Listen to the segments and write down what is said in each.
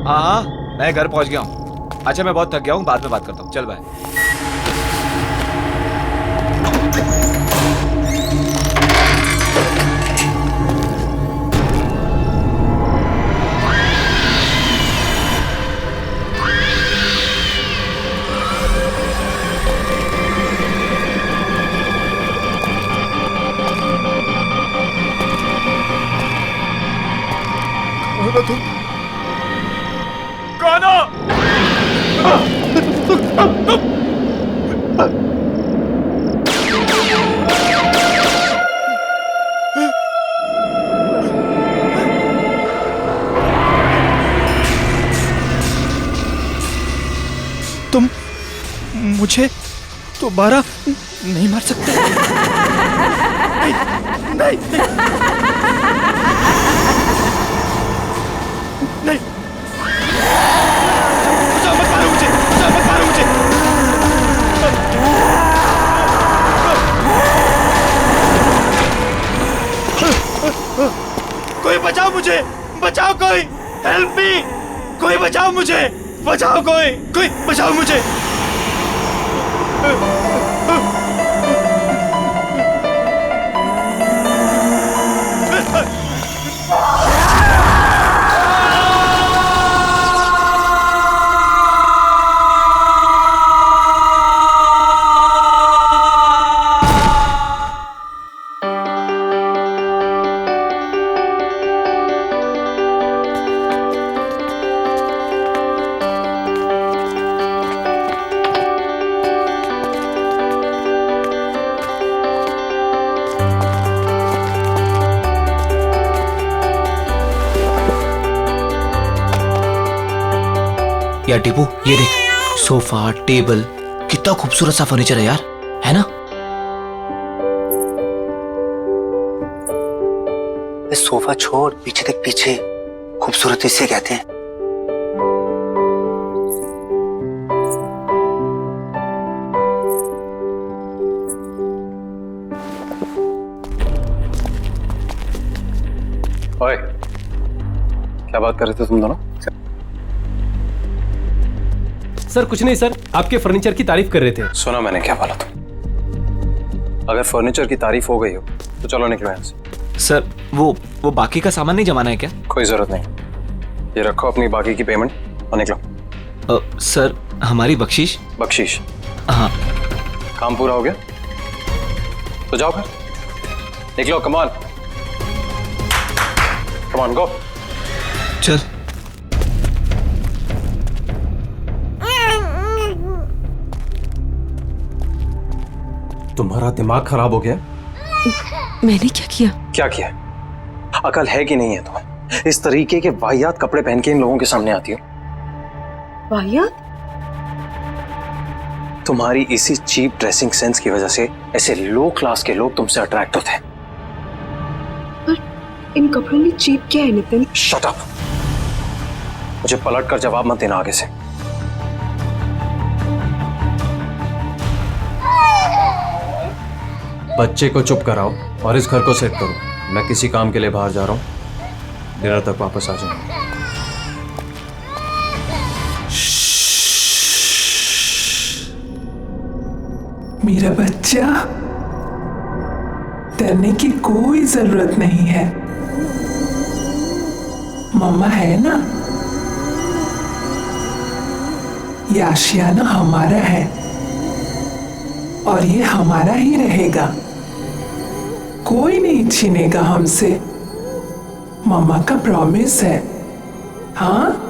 हाँ हाँ, मैं घर पहुंच गया हूँ। अच्छा मैं बहुत थक गया हूँ, बाद में बात करता हूँ। चल बाय। कौन हो? तुम मुझे दोबारा नहीं मार सकते। नहीं, नहीं, नहीं। बचाओ, मत मारो मुझे, बचाओ, मत मारो मुझे। कोई बचाओ मुझे, बचाओ कोई, हेल्प मी, कोई बचाओ मुझे, बचाओ कोई बचाओ मुझे। यार टीपू, ये देख, सोफा, टेबल, कितना खूबसूरत सा फर्नीचर है यार, है ना? सोफा छोड़, पीछे देख, पीछे खूबसूरती से कहते हैं। ओए, क्या बात कर रहे थे तुम दोनों? सर कुछ नहीं सर, आपके फर्नीचर की तारीफ कर रहे थे। सुना मैंने क्या बोला तुम? अगर फर्नीचर की तारीफ हो गई हो तो चलो निकलो यहाँ से। सर वो बाकी का सामान नहीं जमाना है क्या? कोई जरूरत नहीं, ये रखो अपनी बाकी की पेमेंट और निकलो। सर हमारी बख्शीश? बख्शीश? हाँ। काम पूरा हो गया तो जाओ फिर, निकलो। कमान कमान, गो। चल। तुम्हारा दिमाग खराब हो गया? मैंने क्या किया? क्या किया? अकल है कि नहीं है तुम्हें? इस तरीके के वाहियात कपड़े पहन के इन लोगों के सामने आती हो। वाहियात? तुम्हारी इसी चीप ड्रेसिंग सेंस की वजह से ऐसे लो क्लास के लोग तुमसे अट्रैक्ट होते हैं। पर इन कपड़ों में चीप क्या है नितिन? शट अप, मुझे पलट कर जवाब मत देना आगे से। बच्चे को चुप कराओ और इस घर को सेट करो। मैं किसी काम के लिए बाहर जा रहा हूँ, डिनर तक वापस आ जाऊंगा। मेरा बच्चा, डरने की कोई जरूरत नहीं है। मम्मा है ना, ये आशियाना हमारा है और ये हमारा ही रहेगा। कोई नहीं छीनेगा हमसे, मम्मा का प्रॉमिस है। हाँ,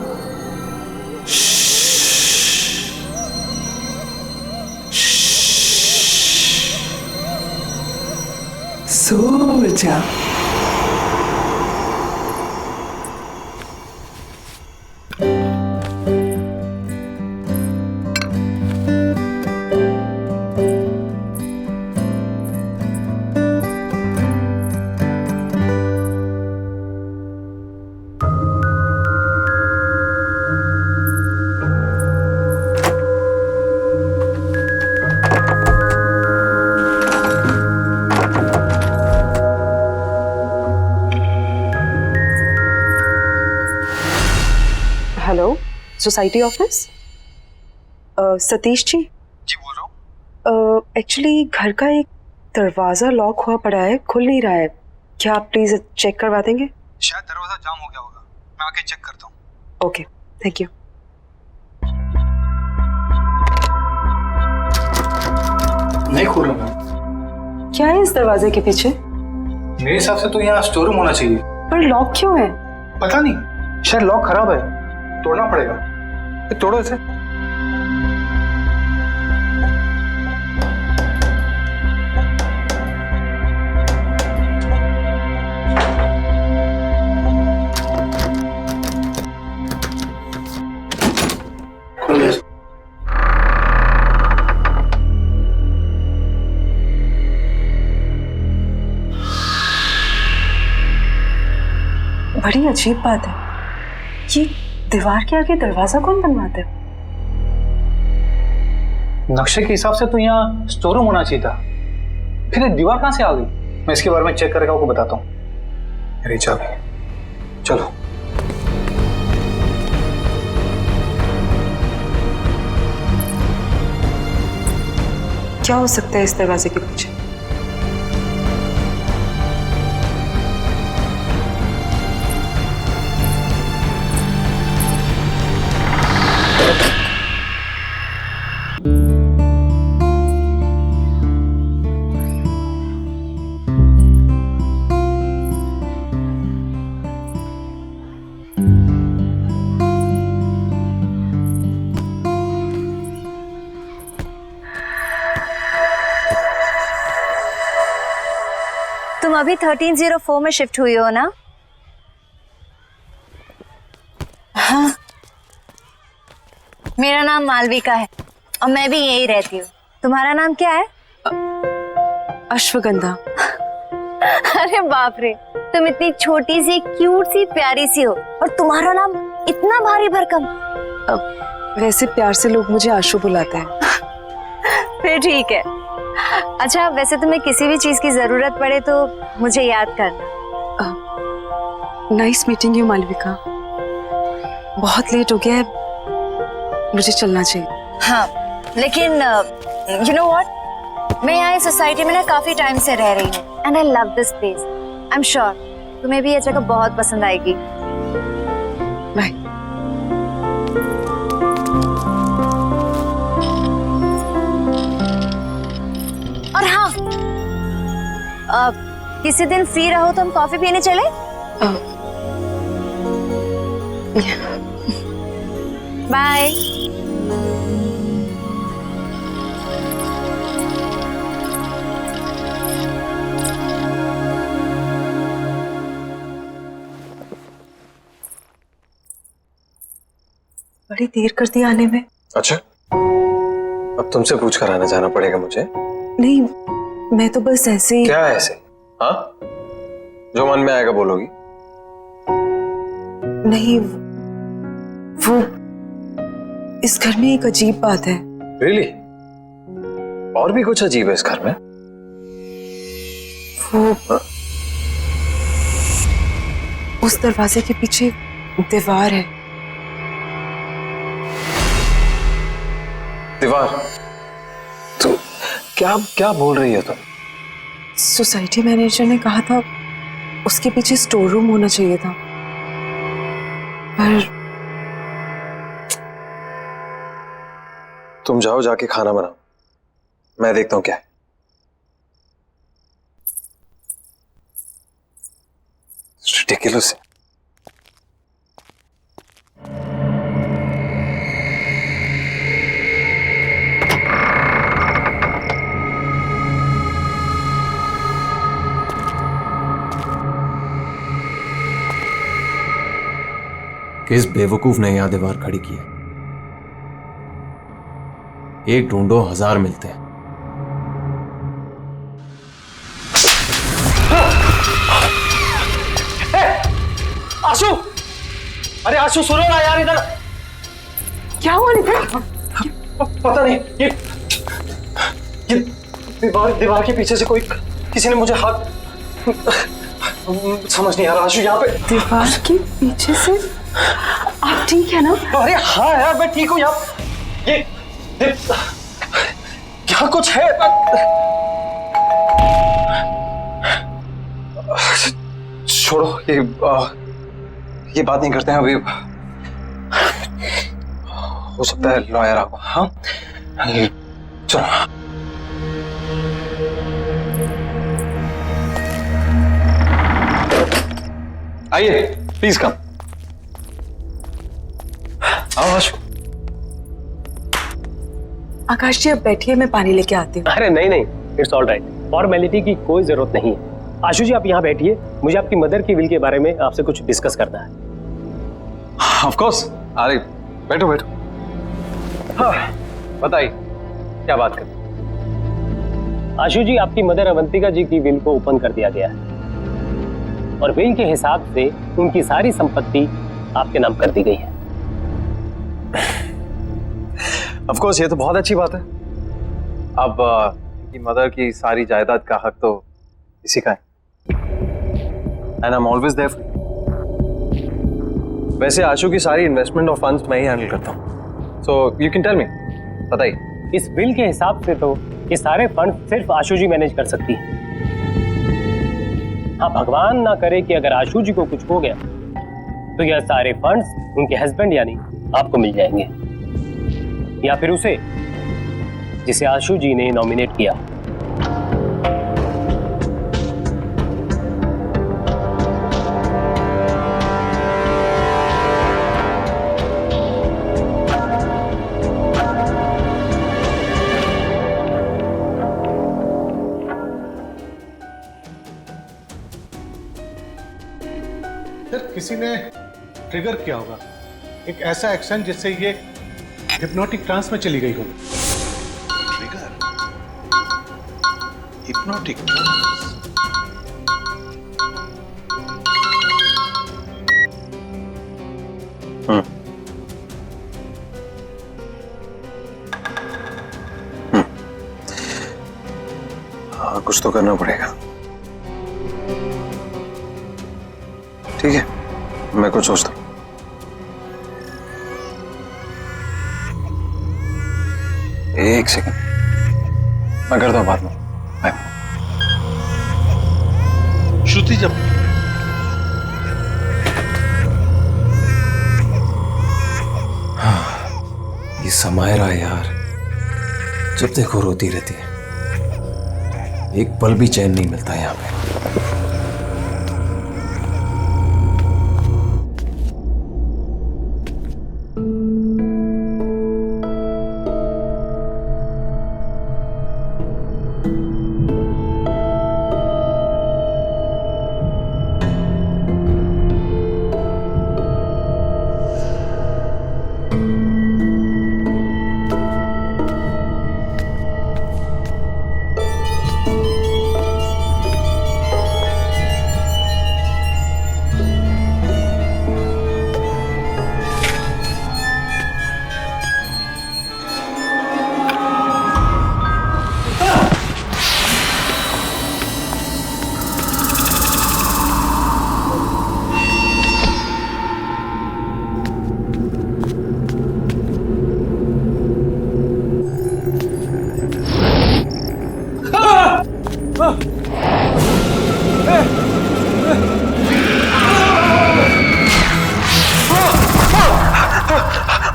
सो जा। Hello, society office? Satish ji? जी बोल रहा हूँ। एक्चुअली घर का एक दरवाज़ा लॉक हुआ पड़ा है, खुल नहीं रहा है। क्या आप प्लीज़ चेक करवा देंगे? शायद दरवाजा जाम हो गया होगा, मैं आके चेक करता हूँ। Okay, thank you. नहीं खोल रहा। क्या है इस दरवाजे के पीछे? मेरे हिसाब से तो यहाँ स्टोर रूम होना चाहिए। पर लॉक क्यों है? पता नहीं, शायद लॉक खराब है, तोड़ना पड़ेगा। तोड़ो इसे। बड़ी अजीब बात है, ये दीवार के आगे दरवाजा कौन बनवाता है? नक्शे के हिसाब से तो यहाँ स्टोर रूम होना चाहिए था, फिर ये दीवार कहाँ से आ गई? मैं इसके बारे में चेक करके आपको बताता हूँ। मेरी चाबी, चलो। क्या हो सकता है इस दरवाजे के पीछे? तुम अभी 1304 में शिफ्ट हुई हो ना? हाँ। मेरा नाम मालविका है और मैं भी यही रहती हूँ। तुम्हारा नाम क्या है? अश्वगंधा। अरे बाप रे, तुम इतनी छोटी सी क्यूट सी प्यारी सी हो और तुम्हारा नाम इतना भारी भरकम। वैसे प्यार से लोग मुझे आशु बुलाते हैं। फिर ठीक है। अच्छा, वैसे तुम्हें किसी भी चीज की जरूरत पड़े तो मुझे याद करना। Nice meeting you Malvika. बहुत लेट हो गया है, मुझे चलना चाहिए। हाँ, लेकिन यू नो व्हाट, मैं यहाँ इस सोसाइटी में ना काफी टाइम से रह रही हूँ and I love this place. I am sure तुम्हें भी ये जगह बहुत पसंद आएगी। बाय। और हाँ, किसी दिन फ्री रहो तो हम कॉफी पीने चले? बाय। बड़ी देर कर दी आने में। अच्छा, अब तुमसे पूछ कर आना जाना पड़ेगा मुझे? नहीं, मैं तो बस ऐसे ही। क्या ऐसे? हाँ, जो मन में आएगा बोलोगी? नहीं, वो इस घर में एक अजीब बात है। Really? और भी कुछ अजीब है इस घर में? वो उस दरवाजे के पीछे दीवार है। दीवार? तो क्या क्या बोल रही हो तुम? सोसाइटी मैनेजर ने कहा था उसके पीछे स्टोर रूम होना चाहिए था, पर तुम जाओ, जाके खाना बनाओ, मैं देखता हूँ क्या है। Ridiculous। किस बेवकूफ ने यहां दीवार खड़ी की है? एक ढूंढो 1000 मिलते हैं। आशु, अरे आशु सुनो ना यार, इधर क्या हुआ नितिन? पता नहीं, ये दीवार के पीछे से कोई, किसी ने मुझे हाथ, समझ नहीं आ रहा आशु। यहाँ पे दीवार के पीछे से आप ठीक है ना? अरे हाँ यार मैं ठीक हूँ यार। ये क्या कुछ है? छोड़ो ये बात नहीं करते हैं अभी। हो सकता है लॉयर आपको। हाँ चलो। आइए प्लीज कम। आओ आशु। आकाश जी अब बैठिए, मैं पानी लेके आती हूँ। अरे नहीं नहीं, इट्स ऑल राइट, फॉर्मेलिटी की कोई जरूरत नहीं है। आशु जी आप यहाँ बैठिए, मुझे आपकी मदर की विल के बारे में आपसे कुछ डिस्कस करना है। Of course. अरे बैठो बैठो। हाँ बताइए क्या बात कर। आशु जी आपकी मदर अवंतिका जी की विल को ओपन कर दिया गया है और विल के हिसाब से उनकी सारी संपत्ति आपके नाम कर दी गई है। ऑफ कोर्स ये तो बहुत अच्छी बात है। अब इनकी मदर की सारी जायदाद का हक तो इसी का है। And I am always there. वैसे आशु की सारी इन्वेस्टमेंट और फंड्स मैं ही हैंडल करता हूँ। So you can tell me, बताइए। इस विल के हिसाब से तो ये सारे फंड सिर्फ आशु जी मैनेज कर सकती है। हाँ भगवान ना करे कि अगर आशु जी को कुछ हो गया तो यह सारे फंड्स उनके हस्बैंड यानी आपको मिल जाएंगे, या फिर उसे जिसे आशु जी ने नॉमिनेट किया। किसी ने ट्रिगर किया होगा एक ऐसा एक्शन जिससे ये हिप्नोटिक ट्रांस में चली गई हो। Trigger, hypnotic trance. हाँ कुछ तो करना पड़ेगा। ठीक है मैं कुछ सोचता हूँ। एक सेकंड मैं करता हूँ बाद में। श्रुति जब ये समायरा यार जब देखो रोती रहती है, एक पल भी चैन नहीं मिलता यहाँ पे।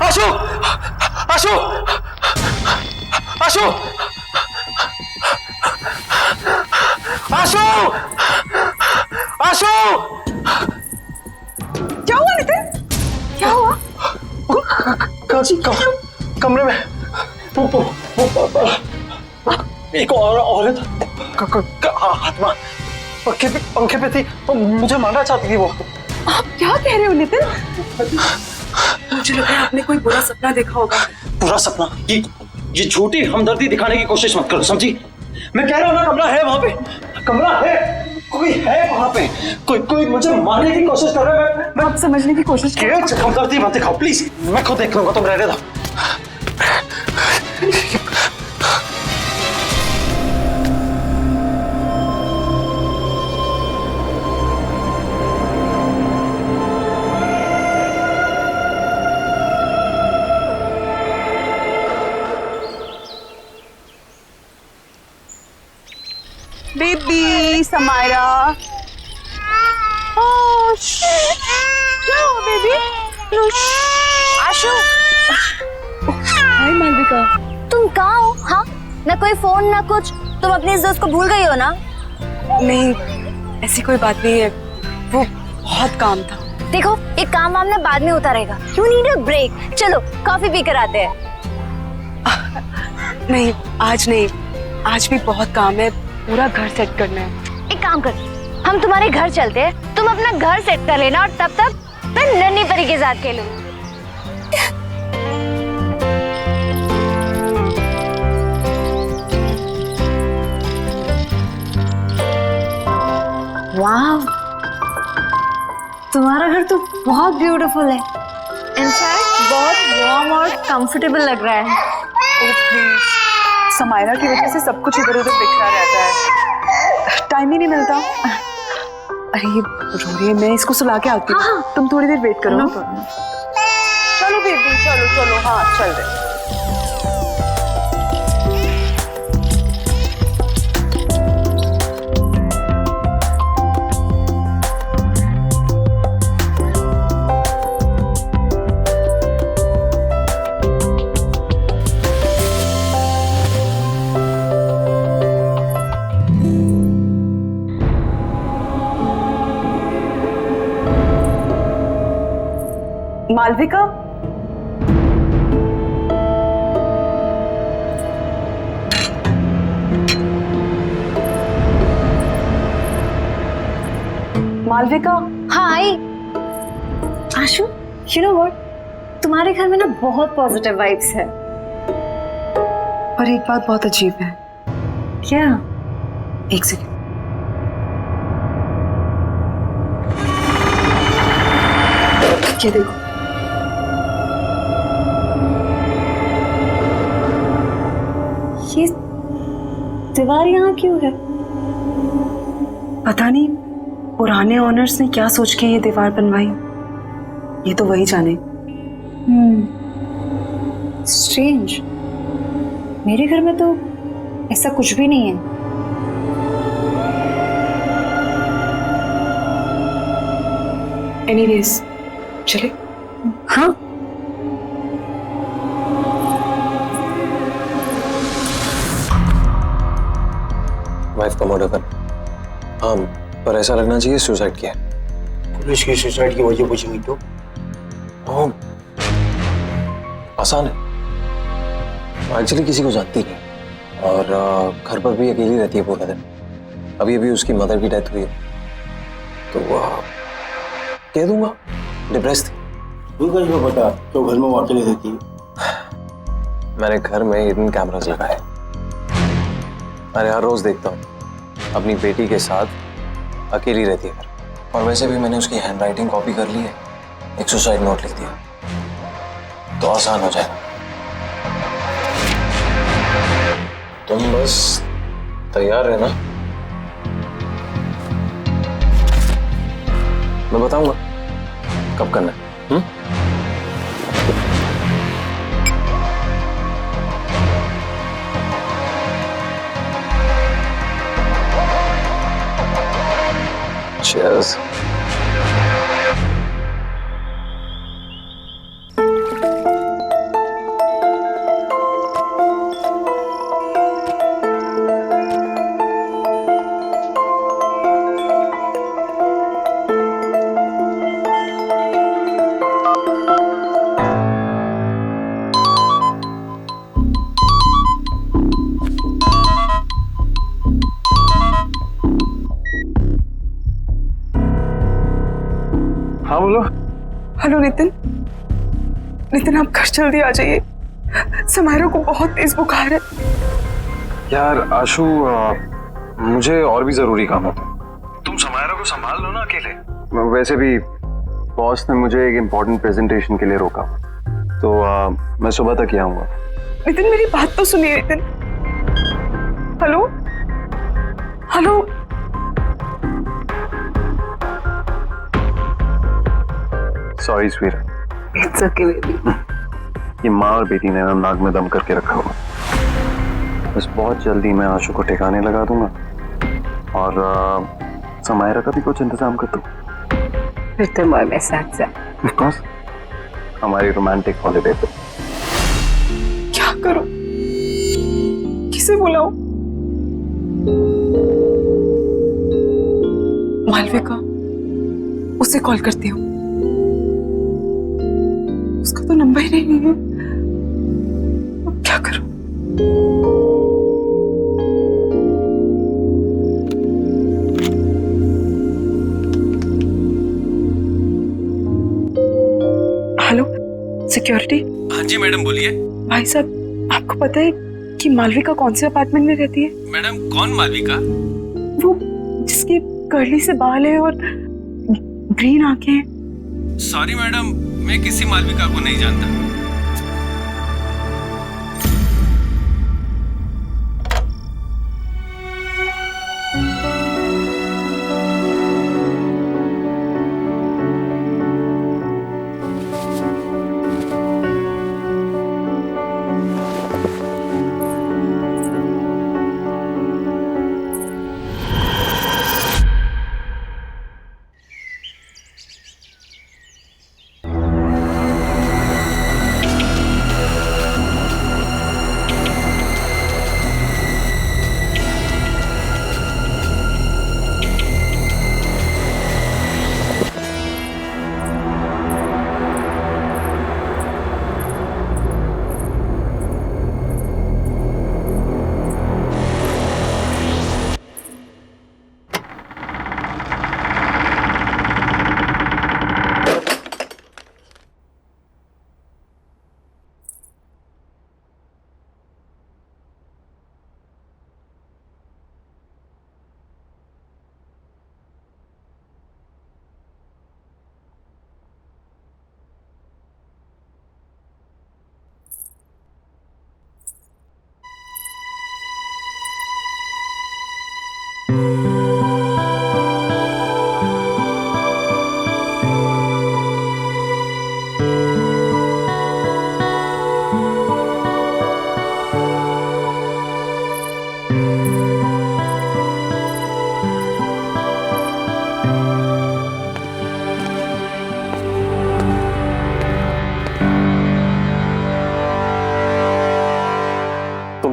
आशु आशु आशु आशु आशु क्या हुआ नितिन? क्या हुआ? कमरे में एक औरत आत्मा पंखे पे थी, मुझे मारना चाहती थी वो। आप क्या कह रहे हो नितिन? मुझे लग रहा है आपने कोई बुरा सपना देखा होगा। बुरा सपना? ये झूठी हमदर्दी दिखाने की कोशिश मत करो, समझी? मैं कह रहा हूँ ना कमरा है वहां पे, कमरा है, कोई है वहां पे, कोई मुझे मारने की कोशिश कर रहा है। मैं आप समझने की कोशिश करो। हमदर्दी मत दिखाओ प्लीज, मैं खुद देख लूंगा, तुम रहने दो। समायरा। ओह, क्या हुआ बेबी? आशु, हाय मालविका। तुम कहाँ हो? हाँ, ना कोई फोन ना कुछ। तुम अपने इस दोस्त को भूल गई हो ना? नहीं, ऐसी कोई बात नहीं है, वो बहुत काम था। देखो, एक काम वाम ना बाद में होता रहेगा। You need a break. चलो कॉफी पी कर आते हैं। नहीं, आज नहीं, आज भी बहुत काम है, पूरा घर सेट करना है। एक काम कर, हम तुम्हारे घर चलते हैं, तुम अपना घर सेट कर लेना और तब तक मैं नन्ही परी के साथ खेलूं। वाह, तुम्हारा घर तो बहुत ब्यूटीफुल है। इनफैक्ट बहुत वार्म और कंफर्टेबल लग रहा है। समायरा की वजह से सब कुछ इधर उधर बिखरा रहता है, टाइम ही नहीं मिलता। अरे ये रो रही है, मैं इसको सुला के आती हूँ। हाँ। तुम थोड़ी देर वेट करो। चलो बेबी, चलो चलो, हाँ चल रहे। मालविका, मालविका। हाँ आई। आशु, यू नो व्हाट, तुम्हारे घर में ना बहुत पॉजिटिव वाइब्स है। पर एक बात बहुत अजीब है। क्या? एक सेकंड। ये देखो, ये दीवार यहाँ क्यों है? पता नहीं पुराने ओनर्स ने क्या सोच के ये दीवार बनवाई, ये तो वही जाने। स्ट्रेंज, मेरे घर में तो ऐसा कुछ भी नहीं है। एनीवेज, चले। हाँ, वाइफ का मर्डर कर। हाँ, पर ऐसा लगना चाहिए सुसाइड किया। पुलिस की सुसाइड की वजह पूछेंगी तो? आसान है, एक्चुअली किसी को जानती नहीं और घर पर भी अकेली रहती है पूरा दिन। अभी अभी उसकी मदर की डेथ हुई है, तो कह दूंगा डिप्रेस थी। तू कैसे बता तो घर में वो अकेले रहती है? मैंने घर में हिडन कैमरास लगाए, मैंने हर रोज देखता हूँ अपनी बेटी के साथ अकेली रहती है घर। और वैसे भी मैंने उसकी हैंडराइटिंग कॉपी कर ली है, एक सुसाइड नोट लिख दिया, तो आसान हो जाएगा। तुम बस तैयार रहना, मैं बताऊंगा कब करना है। Cheers. हाँ बोलो। हेलो नितिन, नितिन आप घर जल्दी आ जाइए, समायरा को बहुत तेज बुखार है। यार आशु, मुझे और भी जरूरी काम होता है। तुम समायरा को संभाल लो ना अकेले। वैसे भी बॉस ने मुझे एक इम्पोर्टेंट प्रेजेंटेशन के लिए रोका, तो मैं सुबह तक ही आऊंगा। नितिन मेरी बात तो सुनिए Nitin. Hello hello, sorry sweet. It's okay baby. ये माँ और बेटी ने ना नाक में दम करके रखा हुआ। बस बहुत जल्दी मैं आशु को ठिकाने लगा दूंगा और समायरा का भी कुछ इंतजाम कर दो। फिर तो मैं साथ साथ। ऑफ कोर्स, हमारी रोमांटिक हॉलिडे पे। क्या करूं? किसे बुलाऊं? मालविका, उसे कॉल करती हूँ। उसका तो नंबर ही नहीं है। अब क्या करूं? Hello, security. हाँ जी मैडम, बोलिए। भाई साहब, आपको पता है कि मालविका कौन से अपार्टमेंट में रहती है? मैडम, कौन मालविका? वो जिसकी कर्ली से बाल है और ग्रीन आंखें हैं। सॉरी मैडम, मैं किसी मालविका को नहीं जानता।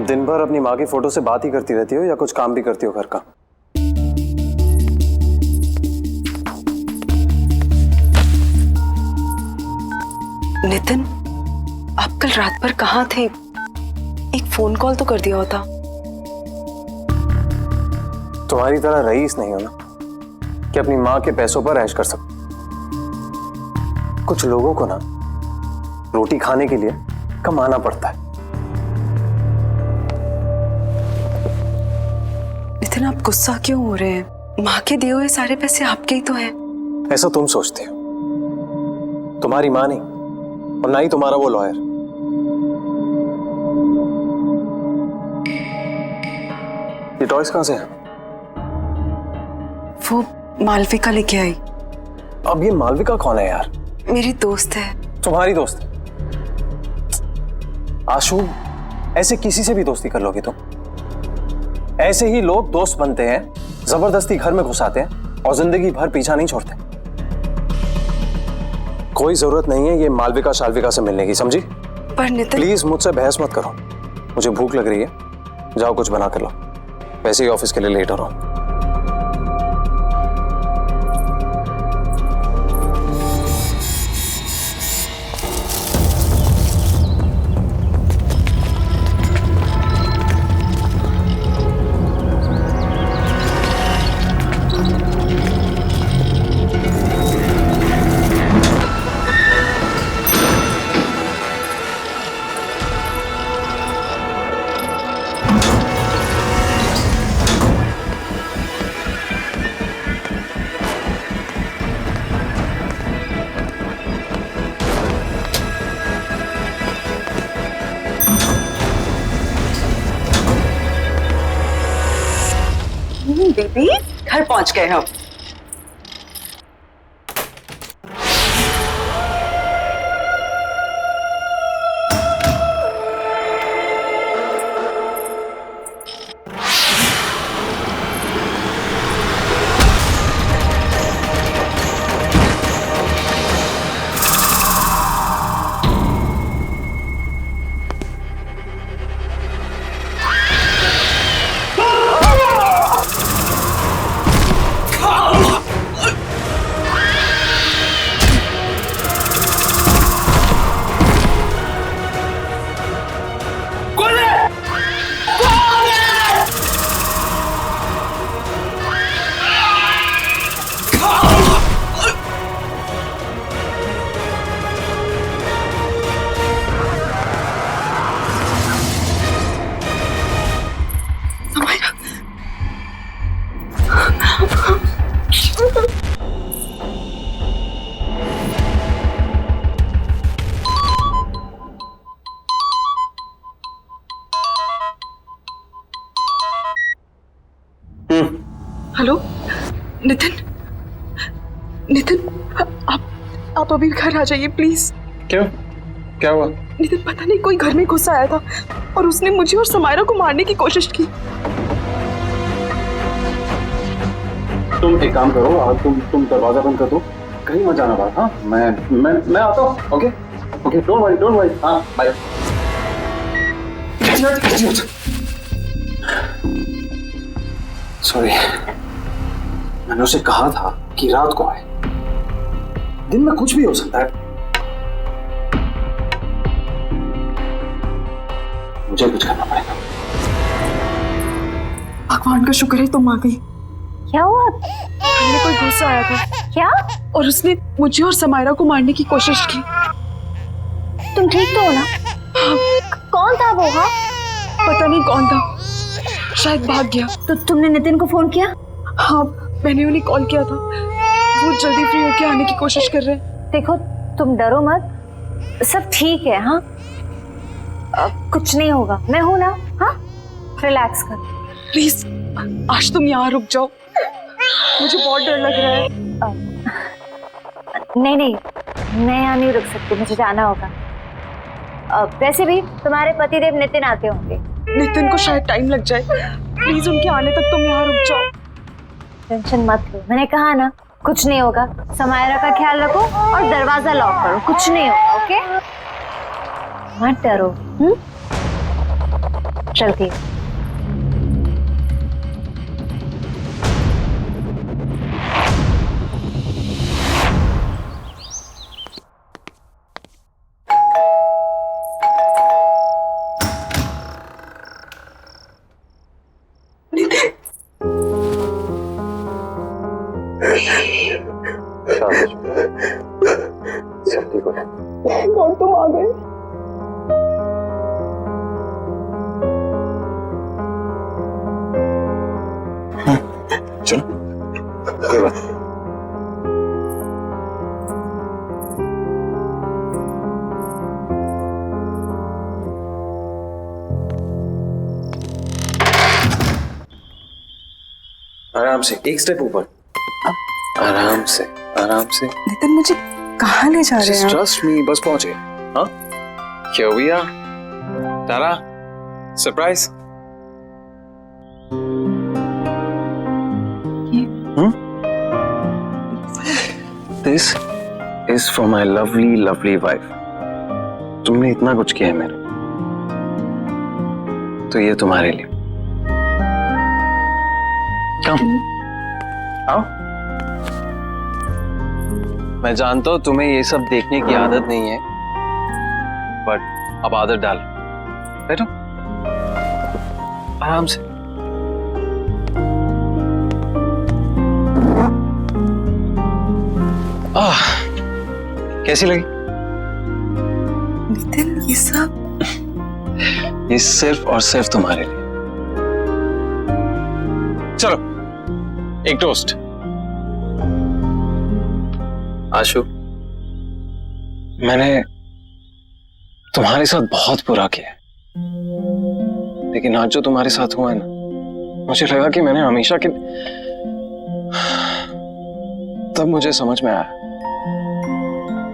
दिन भर अपनी माँ की फोटो से बात ही करती रहती हो या कुछ काम भी करती हो घर का? नितिन, आप कल रात भर कहाँ थे? एक फोन कॉल तो कर दिया होता। तुम्हारी तरह रईस नहीं हो ना कि अपनी माँ के पैसों पर ऐश कर सको। कुछ लोगों को ना रोटी खाने के लिए कमाना पड़ता है। नितिन, आप गुस्सा क्यों हो रहे हैं? माँ के दिए हुए सारे पैसे आपके ही तो हैं। ऐसा तुम सोचते हो, तुम्हारी माँ नहीं और ना ही तुम्हारा वो लॉयर। ये टॉयज कहां से है? वो मालविका लेके आई। अब ये मालविका कौन है यार? मेरी दोस्त है। तुम्हारी दोस्त? आशु, ऐसे किसी से भी दोस्ती कर लोगे तुम? ऐसे ही लोग दोस्त बनते हैं, जबरदस्ती घर में घुसाते हैं और जिंदगी भर पीछा नहीं छोड़ते। कोई जरूरत नहीं है ये मालविका शालविका से मिलने की, समझी? पर नितिन, प्लीज मुझसे बहस मत करो। मुझे भूख लग रही है, जाओ कुछ बना कर लो। वैसे ही ऑफिस के लिए लेट हो रहा हूं। बेबी, घर पहुंच गए हम। हेलो नितिन, नितिन आप अभी घर आ जाइए प्लीज। क्यों, क्या हुआ? नितिन पता नहीं कोई घर में घुस आया था और उसने मुझे और समायरा को मारने की कोशिश की। तुम एक काम करो, तुम दरवाजा बंद कर दो, कहीं मत जाना बात। हाँ, मैं आता हूँ। Okay okay, don't worry. हाँ बाय। सॉरी, मैंने उसे कहा था कि रात को आए, दिन में कुछ भी हो सकता है। मुझे कुछ करना पड़ेगा। भगवान का शुक्र है तुम आ गई। क्या हुआ? हमने कोई घुस आया था। क्या? और उसने मुझे और समायरा को मारने की कोशिश की। तुम ठीक तो हो ना? कौन था वो? हाँ, पता नहीं कौन था, शायद भाग गया। तो तुमने नितिन को फोन किया? हाँ, मैंने उन्हें कॉल किया था, वो जल्दी फ्री होके आने की कोशिश कर रहे हैं। देखो तुम डरो मत, सब ठीक है। हाँ, कुछ नहीं होगा, मैं हूं ना। हाँ, रिलैक्स कर। प्लीज आज तुम यहाँ रुक जाओ, मुझे बहुत डर लग रहा है। नहीं, मैं यहाँ नहीं रुक सकती, मुझे जाना होगा। वैसे भी तुम्हारे पतिदेव नितिन आते होंगे। नितिन को शायद टाइम लग जाए, प्लीज उनके आने तक तुम यहाँ रुक जाओ। टेंशन मत लो, मैंने कहा ना कुछ नहीं होगा। समायरा का ख्याल रखो और दरवाजा लॉक करो, कुछ नहीं होगा। ओके, मत डरो। चलती है। सब ठीक हो जाए। कौन तुम आ गए? चलो, कोई बात नहीं। आराम से, एक स्टेप ऊपर। आराम से, आराम से। नितिन मुझे कहाँ ले जा रहे हैं? ट्रस्ट मी, बस पहुंचे। हाँ, क्या हुआ? तारा, surprise. This is for my lovely, lovely wife. तुमने इतना कुछ किया है मेरे, तो ये तुम्हारे लिए। Come, आओ। मैं जानता हूं तुम्हें ये सब देखने की आदत नहीं है, बट अब आदत डाल। बैठो, आराम से। कैसी लगी? नितिन ये सब? ये सिर्फ और सिर्फ तुम्हारे लिए। चलो, एक टोस्ट। आशु, मैंने तुम्हारे साथ बहुत बुरा किया, लेकिन आज जो तुम्हारे साथ हुआ है ना, मुझे लगा कि मैंने हमेशा के, तब मुझे समझ में आया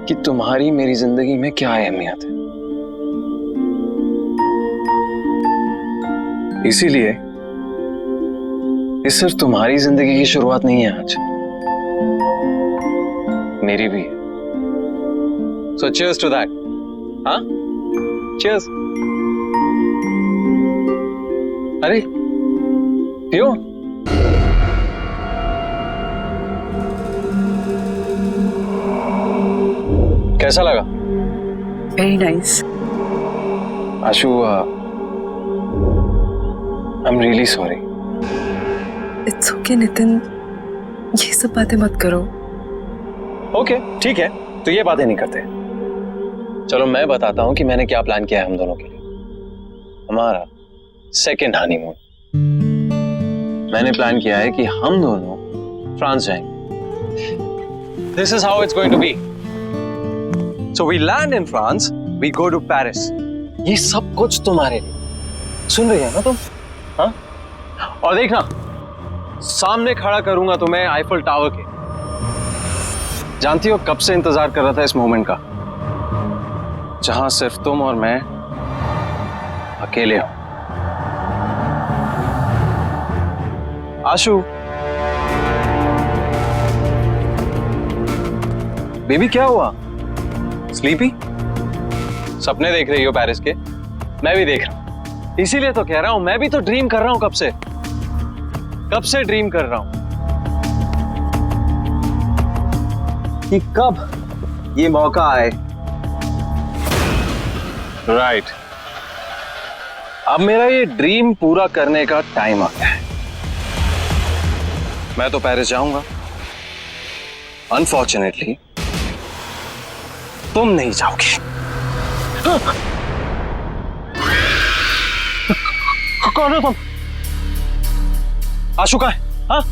कि तुम्हारी मेरी जिंदगी में क्या अहमियत है। इसीलिए ये सिर्फ तुम्हारी जिंदगी की शुरुआत नहीं है आज, मेरी भी है। So cheers to that. हाँ? Cheers. अरे पियो। कैसा लगा? Very nice. Ashu, I'm really sorry. It's okay Nitin, ये सब बातें मत करो। ओके, ठीक है, तो ये बातें नहीं करते। चलो मैं बताता हूं कि मैंने क्या प्लान किया है हम दोनों के लिए। हमारा सेकेंड हनीमून। मैंने प्लान किया है कि हम दोनों फ्रांस जाएंगे। This is how it's going to be. So we land in France, we go to Paris. ये सब कुछ तुम्हारे लिए। सुन रही है ना तुम? हाँ? और देखना, सामने खड़ा करूंगा तुम्हें आईफल टावर के। जानती हो कब से इंतजार कर रहा था इस मोमेंट का, जहां सिर्फ तुम और मैं अकेले हो। आशु, बेबी क्या हुआ? स्लीपी? सपने देख रही हो पेरिस के? मैं भी देख रहा हूं, इसीलिए तो कह रहा हूं, मैं भी तो ड्रीम कर रहा हूं कब से ड्रीम कर रहा हूं कि कब ये मौका आए। राइट, अब मेरा ये ड्रीम पूरा करने का टाइम आ गया है। मैं तो पेरिस जाऊंगा, अनफॉर्चुनेटली तुम नहीं जाओगे। कौन हो तुम? आशु का है? हाँ?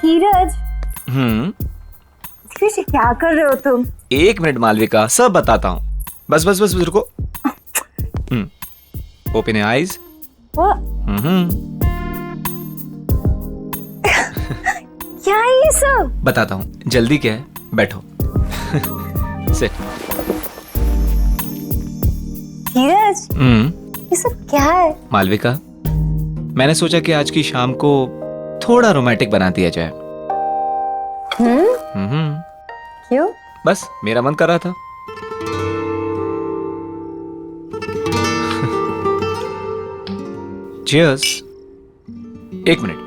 धीरज, क्या कर रहे हो तुम? 1 मिनट मालविका, सब बताता हूँ। बस बस बस रुको। Open your eyes. क्या है ये सब? बताता हूँ, जल्दी क्या है, बैठो। सिट। धीरज, ये सब क्या है? मालविका, मैंने सोचा कि आज की शाम को थोड़ा रोमांटिक बना दिया जाए। क्यों? बस मेरा मन कर रहा था। Cheers। 1 मिनट।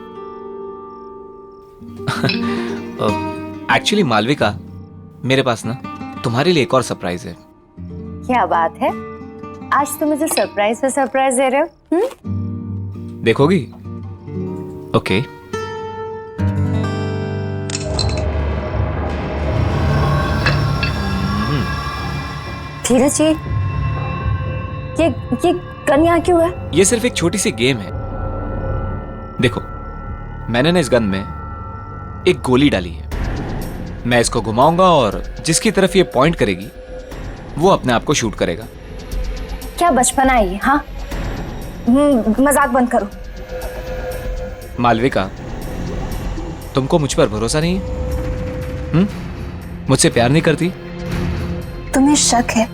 एक्चुअली मालविका, मेरे पास ना तुम्हारे लिए एक और सरप्राइज है। क्या बात है? आज तुम मुझे सरप्राइज पे सरप्राइज दे रहे हो? देखोगी? ओके। धीरज जी, ये गन यहाँ क्यों है? ये सिर्फ एक छोटी सी गेम है। देखो, मैंने ना इस गन में एक गोली डाली है। मैं इसको घुमाऊंगा और जिसकी तरफ ये पॉइंट करेगी वो अपने आप को शूट करेगा। क्या बचपना है ये? हाँ, मजाक बंद करो। मालविका, तुमको मुझ पर भरोसा नहीं है? मुझसे प्यार नहीं करती? तुम्हें शक है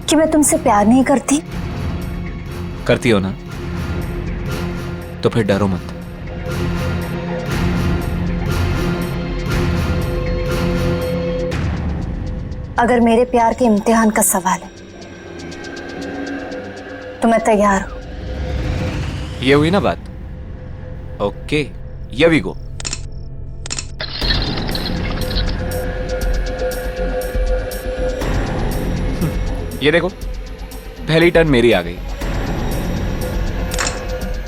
कि मैं तुमसे प्यार नहीं करती? करती हो ना? तो फिर डरो मत। अगर मेरे प्यार के इम्तिहान का सवाल है तो मैं तैयार हूं। ये हुई ना बात? Okay, here we go. ये देखो, पहली टर्न मेरी आ गई।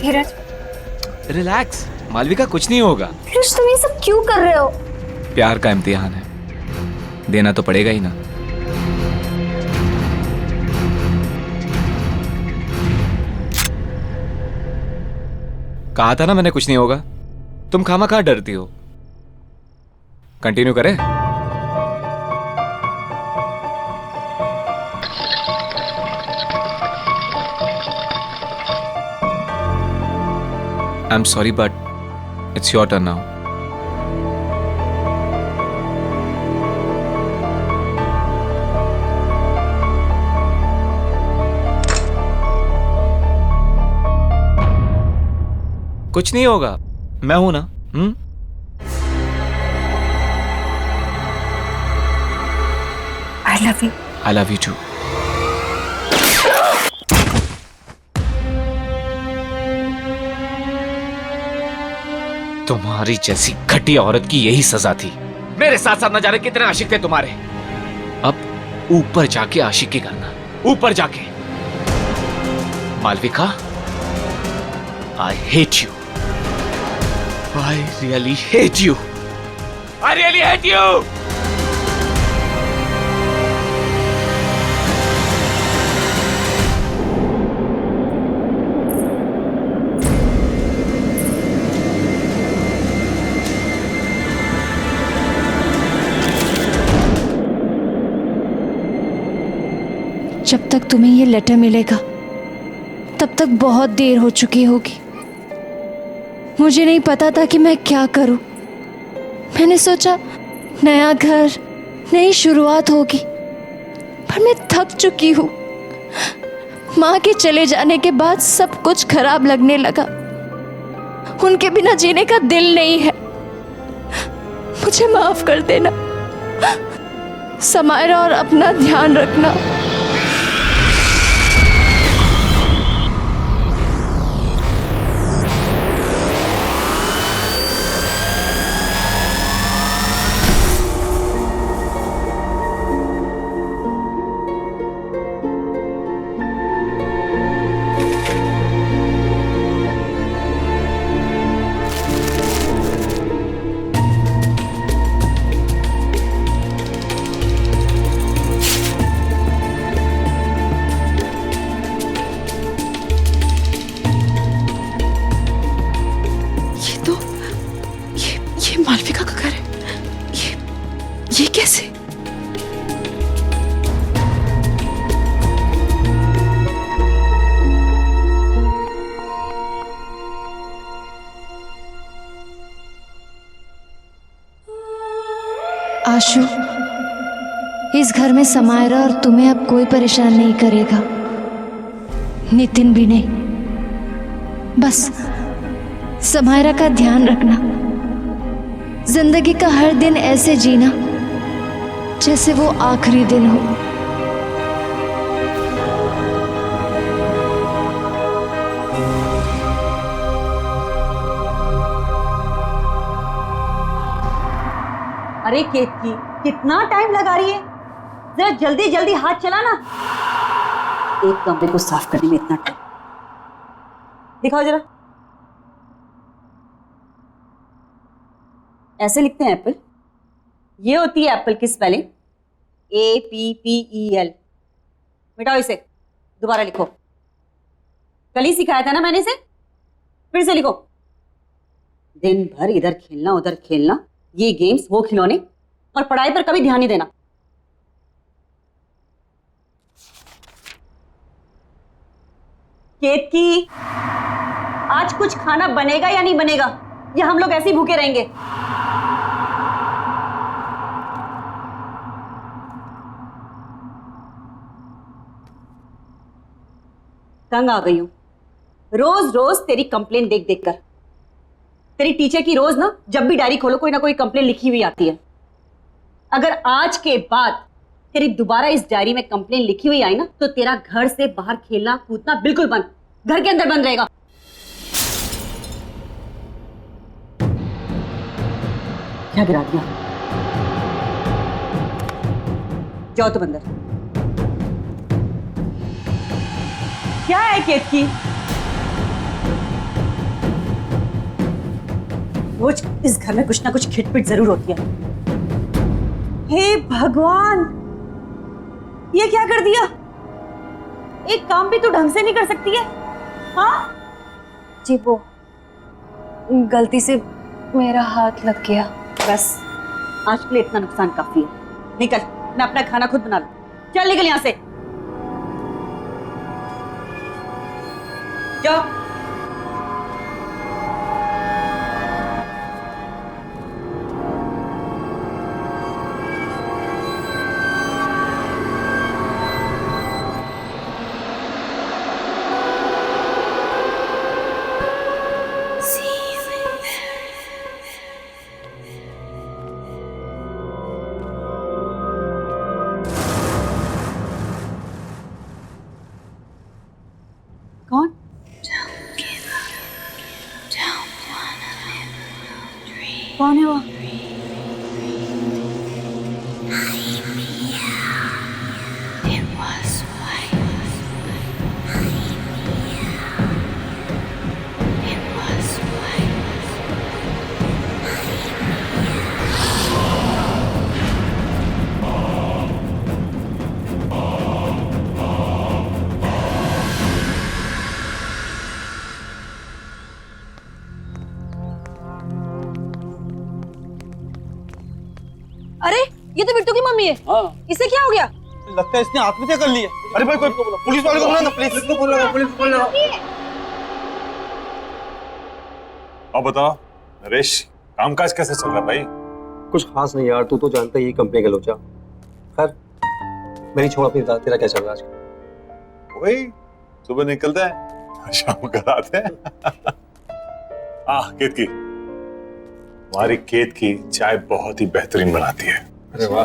धीरज, रिलैक्स मालविका, कुछ नहीं होगा। धीरज, तुम ये सब क्यों कर रहे हो? प्यार का इम्तिहान है, देना तो पड़ेगा ही ना। कहा था ना मैंने कुछ नहीं होगा। तुम खामखा डरती हो। कंटिन्यू करें? I am sorry but it's your turn now. कुछ नहीं होगा, मैं हूं ना। I love you. I love you too. तुम्हारी जैसी घटिया औरत की यही सजा थी। मेरे साथ साथ न जाने कितने आशिक थे तुम्हारे। अब ऊपर जाके आशिकी करना, ऊपर जाके। Malvika, I hate you. I really hate you. I really hate you. जब तक तुम्हें ये लेटर मिलेगा तब तक बहुत देर हो चुकी होगी। मुझे नहीं पता था कि मैं क्या करूं। मैंने सोचा नया घर, नई शुरुआत होगी, पर मैं थक चुकी हूं। माँ के चले जाने के बाद सब कुछ खराब लगने लगा। उनके बिना जीने का दिल नहीं है। मुझे माफ कर देना समायरा, और अपना ध्यान रखना। मालविका का घर है। ये कैसे? आशु, इस घर में समायरा और तुम्हें अब कोई परेशान नहीं करेगा, नितिन भी नहीं। बस समायरा का ध्यान रखना। जिंदगी का हर दिन ऐसे जीना जैसे वो आखिरी दिन हो। अरे केतकी, कितना टाइम लगा रही है? जरा जल्दी जल्दी हाथ चला ना। एक कमरे को साफ करने में इतना टाइम। दिखाओ जरा। ऐसे लिखते हैं एप्पल। ये होती है एप्पल की स्पेलिंग, APPEL। मिटाओ इसे, दोबारा लिखो। कल ही सिखाया था ना मैंने इसे, फिर से लिखो। दिन भर इधर खेलना उधर खेलना, ये गेम्स वो खिलौने, और पढ़ाई पर कभी ध्यान नहीं देना। केतकी, आज कुछ खाना बनेगा या नहीं बनेगा, या हम लोग ऐसे ही भूखे रहेंगे? तंग आ गई हूं रोज रोज तेरी कंप्लेन देख देख कर। तेरी टीचर की रोज ना, जब भी डायरी खोलो कोई ना कोई कंप्लेन लिखी हुई आती है। अगर आज के बाद तेरी दोबारा इस डायरी में कंप्लेन लिखी हुई आई ना, तो तेरा घर से बाहर खेलना कूदना बिल्कुल बंद, घर के अंदर बंद रहेगा। क्या गिरा दिया? जाओ तुम अंदर। क्या है केतकी? रोज इस घर में कुछ ना कुछ खिटपिट जरूर होती है। हे भगवान, ये क्या कर दिया? एक काम भी तो ढंग से नहीं कर सकती है। हाँ जी, वो गलती से मेरा हाथ लग गया। बस आज के लिए इतना नुकसान काफी है। निकल, मैं अपना खाना खुद बना लूं। चल निकल यहां से, जाओ। कौन है वो? अरे ये तो बिट्टू की मम्मी है। इसे क्या हो गया? लगता है इसने आत्महत्या कर ली है। अरे भाई कोई पुलिस वाले को बुला ना, पुलिस को बुला, पुलिस को बुला। अब बताओ नरेश, कामकाज कैसे चल रहा है भाई? कुछ खास नहीं यार, तू तो जानता ही कंपनी का लोचा। खैर मेरी छोड़, अपनी बता, तेरा क्या चल रहा है आजकल? वही सुबह निकलते हैं, शाम को आते हैं। केतकी, हमारी खेत की चाय बहुत ही बेहतरीन बनाती है। अरे वाह।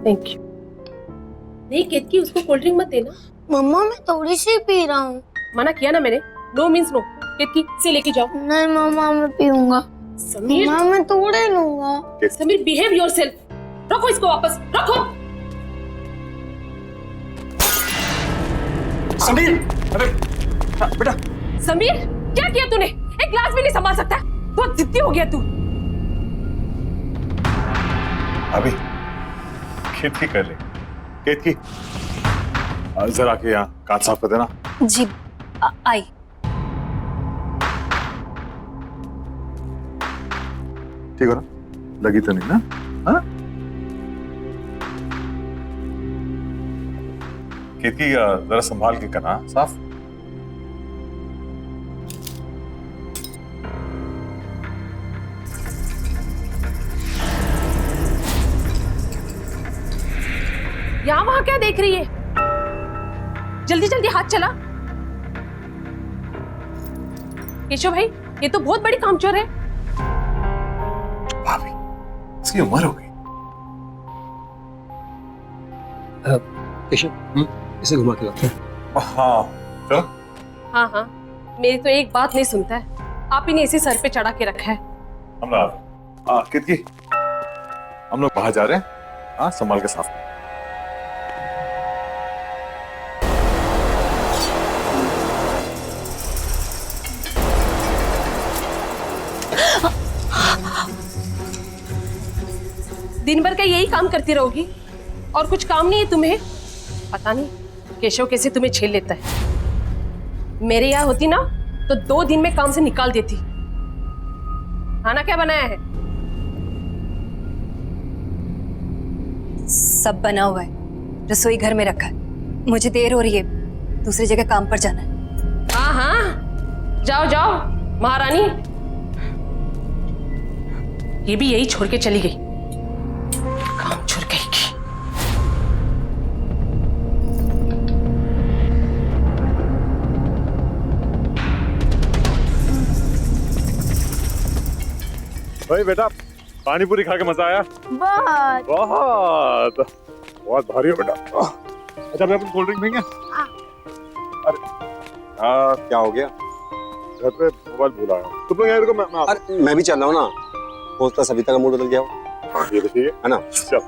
Thank you. नहीं केतकी, उसको कोल्ड ड्रिंक मत देना। मम्मा मैं थोड़ी सी पी रहा हूँ। मना किया ना मैंने, नो मीन्स नो। केतकी से लेके जाओ। नहीं मम्मा मैं पीऊंगा। समीर मम्मा मैं थोड़े लूंगा। Sameer behave yourself. रखो इसको वापस, रखो। समीर, अरे बेटा। समीर क्या किया तूने? एक ग्लास भी नहीं संभाल सकता? बहुत जिद्दी हो गया तू। अभी केतकी कर ले। केतकी जरा के यहाँ कांच साफ कर देना। जी आई। ठीक हो ना? लगी तो नहीं ना? हाँ? केतकी जरा संभाल के करना साफ। यहाँ वहां क्या देख रही है? जल्दी जल्दी हाथ चला। केशव भाई, ये तो बहुत बड़ी कामचोर है। भाभी, इसकी उम्र हो गई। केशव, इसे घुमा के लाते हैं। हाँ चलो। हाँ हाँ, मेरी तो एक बात नहीं सुनता है। आप ही ने इसे सर पे चढ़ा के रखा है। हम लोग केतकी, हम लोग बाहर जा रहे हैं। हाँ, संभाल के साफ। दिन भर का यही काम करती रहोगी और कुछ काम नहीं है तुम्हें? पता नहीं केशव कैसे तुम्हें झेल लेता है। मेरे यहाँ होती ना तो 2 दिन में काम से निकाल देती। खाना क्या बनाया है? सब बना हुआ है, रसोई घर में रखा है। मुझे देर हो रही है, दूसरी जगह काम पर जाना है। हाँ हाँ, जाओ जाओ महारानी। ये भी यही छोड़ के चली गई। काम छोड़ गई की। भाई बेटा, पानी पूरी खा के मजा आया? बहुत बहुत बहुत भारी हो बेटा। अच्छा मैं अपन कोल्ड ड्रिंक देंगे? अरे क्या हो गया? घर पे मोबाइल भूल आया। तुम लोग यार को अरे मैं भी चल रहा हूँ ना। दोस्त सविता का मूड बदल गया हो। ये तो ठीक है ना? चल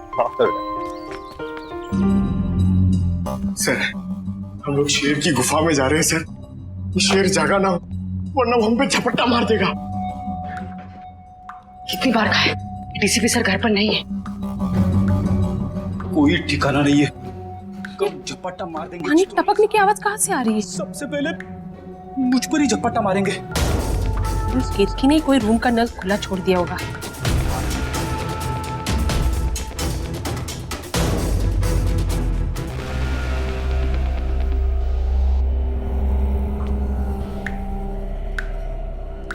सर, हम लोग शेर की गुफा में जा रहे हैं सर। शेर जागा ना हो, वरना वो हम पे झपट्टा मार देगा। कितनी बार कहा है, डीसीपी सर घर पर नहीं है। कोई ठिकाना नहीं है, कब झपट्टा मार देंगे। पानी टपकने की आवाज कहाँ से आ रही है? सबसे पहले मुझ पर ही झपट्टा मारेंगे। उस केतकी ने कोई रूम का नल खुला छोड़ दिया होगा।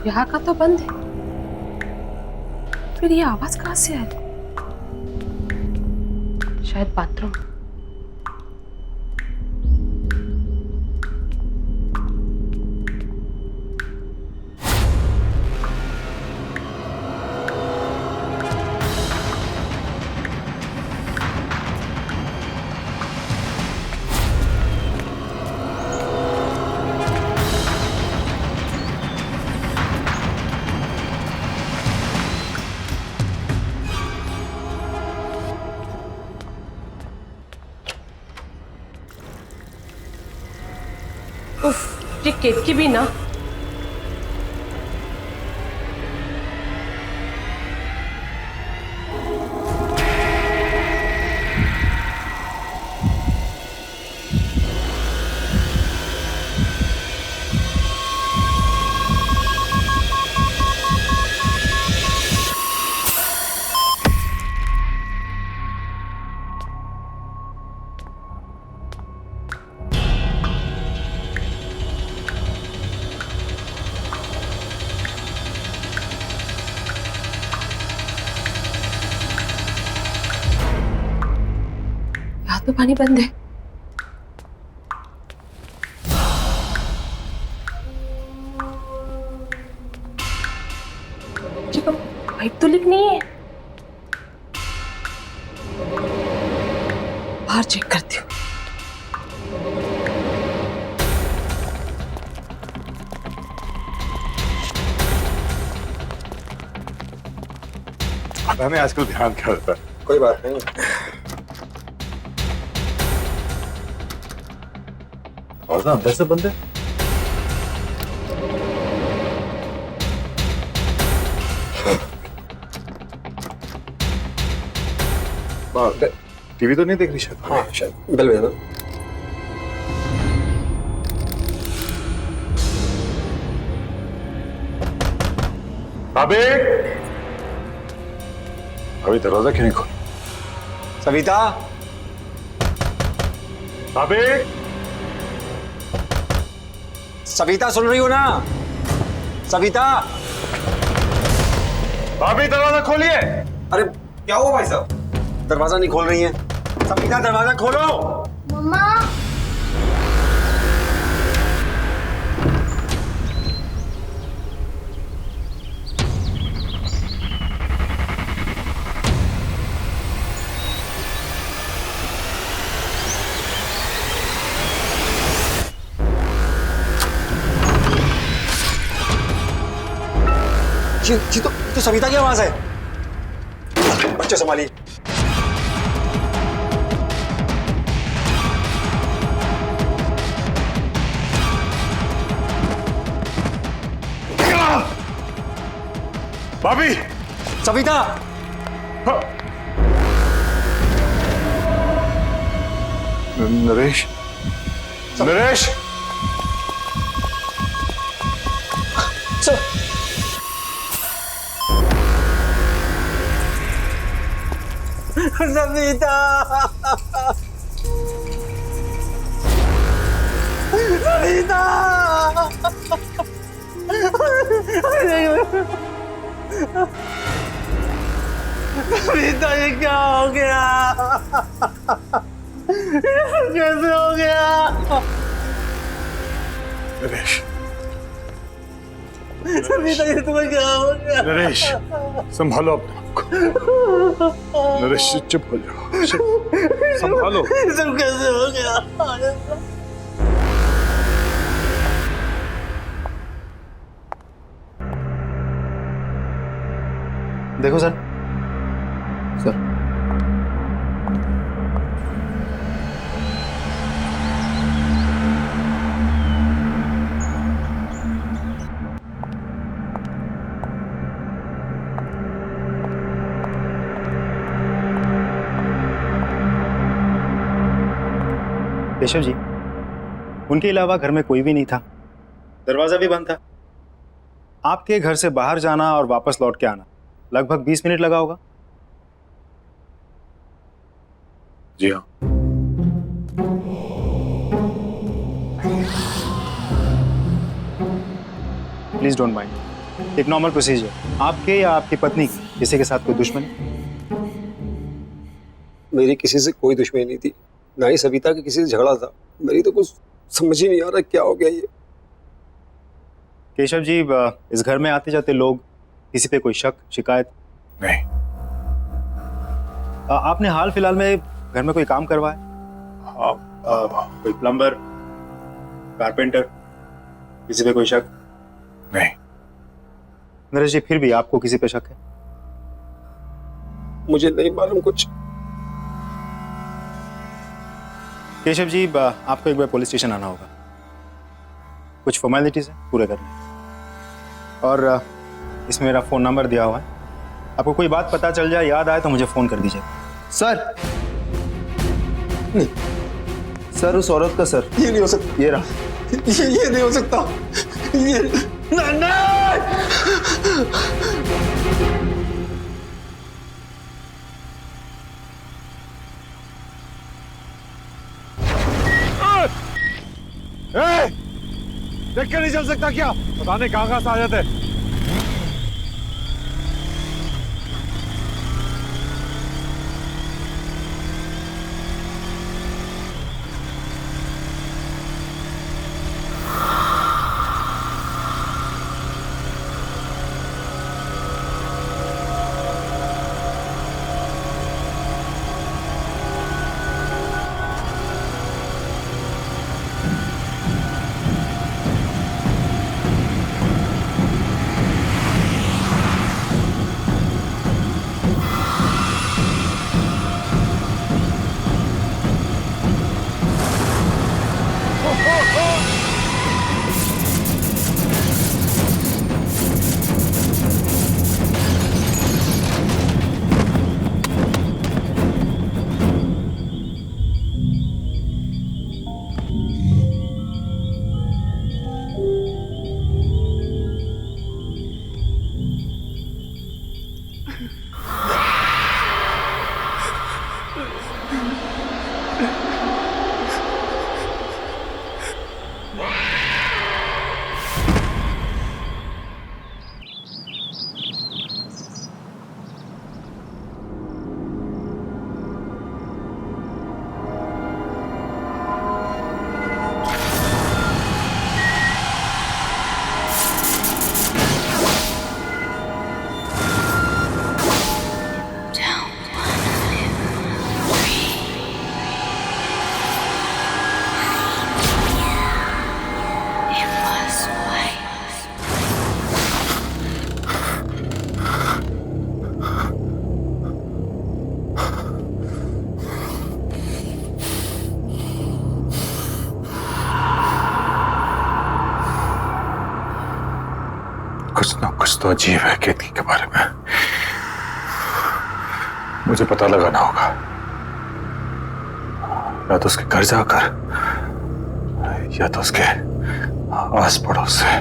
यहाँ का तो बंद है, फिर ये आवाज कहाँ से आ रही? शायद बाथरूम। उफ, ये केतकी भी ना। तो पानी बंद है। पाइप तो लीक नहीं है। बाहर चेक करती हूँ। पता नहीं आजकल ध्यान क्या रहता है। कोई बात नहीं। और ना अंदर से बंद है। टीवी तो नहीं देख रही शायद। हाँ शायद बेल बजा दो। अबे अभी दरवाजा क्यों नहीं खोल? सविता, अबे सविता सुन रही हो ना? सविता, भाभी दरवाजा खोलिए। अरे क्या हुआ भाई साहब? दरवाजा नहीं खोल रही है। सविता दरवाजा खोलो। मम्मा। जी तो सविता की आवाज है। बच्चे संभालिए। भाभी, सविता, नरेश, नरेश, सविता, सविता, सविता ये क्या हो गया? कैसे हो गया? नरेश, सविता ये तुम्हें क्या हो गया? नरेश, संभालो अपने आप को। नरेश चुप हो जाओ, संभालो। सब कैसे हो गया? देखो सर। सर केशव जी, उनके अलावा घर में कोई भी नहीं था। दरवाजा भी बंद था। आपके घर से बाहर जाना और वापस लौट के आना लगभग 20 मिनट लगा होगा। जी हाँ। प्लीज डोंट माइंड, एक नॉर्मल प्रोसीजर। आपके या आपकी पत्नी की किसी के साथ कोई दुश्मनी? मेरी किसी से कोई दुश्मनी नहीं थी, ना ही सविता के किसी से झगड़ा था। मेरी तो कुछ समझ ही नहीं आ रहा क्या हो गया ये। केशव जी, इस घर में आते जाते लोग, किसी पे कोई शक शिकायत? नहीं। आपने हाल फिलहाल में घर में कोई काम करवाया? कोई प्लम्बर, कारपेंटर, किसी पे कोई शक? नहीं। नरेश जी, फिर भी आपको किसी पे शक है? मुझे नहीं मालूम कुछ। केशव जी, आपको एक बार पुलिस स्टेशन आना होगा। कुछ फॉर्मेलिटीज हैं पूरे करने, और इसमें मेरा फ़ोन नंबर दिया हुआ है। आपको कोई बात पता चल जाए, याद आए तो मुझे फ़ोन कर दीजिए। सर नहीं सर, उस औरत का सर, ये नहीं हो सकता, ये रहा। ये नहीं हो सकता, ये नहीं। देख के नहीं चल सकता क्या? पता नहीं कहां से आ जाते। कुछ ना कुछ तो अजीब है केतकी के बारे में, मुझे पता लगाना होगा। या तो उसके घर जाकर, या तो उसके आस पड़ोस से।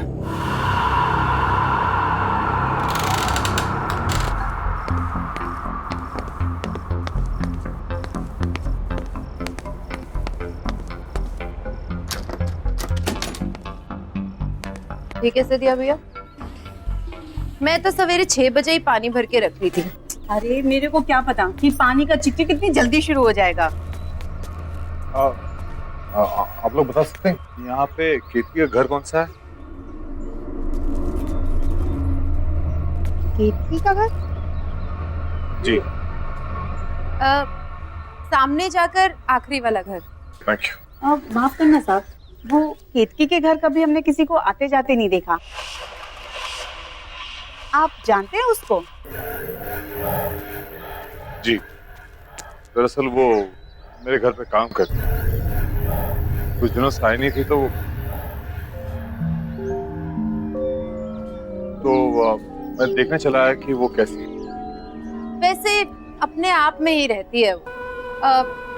ये कैसे दिया भैया? मैं तो सवेरे 6 बजे ही पानी भर के रख रही थी। अरे मेरे को क्या पता कि पानी का चिकचिक कितनी जल्दी शुरू हो जाएगा। आप लोग बता सकते हैं यहाँ पे केतकी का घर कौन सा है? केतकी का घर? जी। सामने जाकर आखिरी वाला घर। Thank you. माफ करना साहब, वो केतकी के घर कभी हमने किसी को आते जाते नहीं देखा। आप जानते हैं उसको? जी, दरअसल वो मेरे घर पे काम करती है। कुछ दिनों से आई नहीं थी तो मैं देखने चला आया कि वो कैसी है। वैसे अपने आप में ही रहती है वो,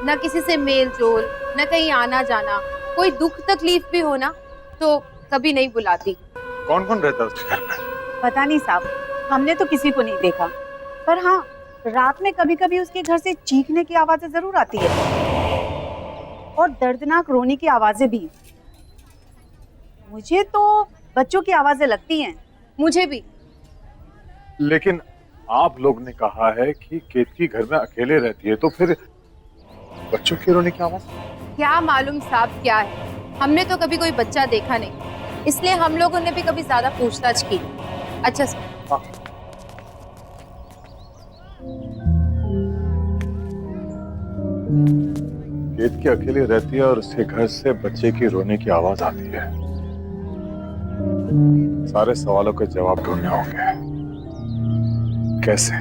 ना किसी से मेल जोल, ना कहीं आना जाना। कोई दुख तकलीफ भी हो ना तो कभी नहीं बुलाती। कौन कौन रहता है उसके घर में? पता नहीं साहब, हमने तो किसी को नहीं देखा, पर हाँ रात में कभी कभी उसके घर से चीखने की आवाजें जरूर आती है और दर्दनाक रोने की आवाजें भी। मुझे तो बच्चों की आवाजें लगती हैं। मुझे भी। लेकिन आप लोग ने कहा है कि केतकी घर में अकेले रहती है, तो फिर बच्चों की रोने की आवाज? क्या मालूम साहब क्या है, हमने तो कभी कोई बच्चा देखा नहीं, इसलिए हम लोगों ने भी कभी ज्यादा पूछताछ की। अच्छा सर। हाँ। केतकी अकेली रहती है और उसके घर से बच्चे की रोने की आवाज आती है। सारे सवालों के जवाब ढूंढने होंगे। कैसे?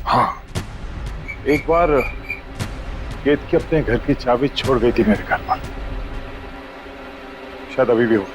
हाँ, एक बार केतकी अपने घर की चाबी छोड़ गई थी मेरे घर पर। शायद अभी भी हो।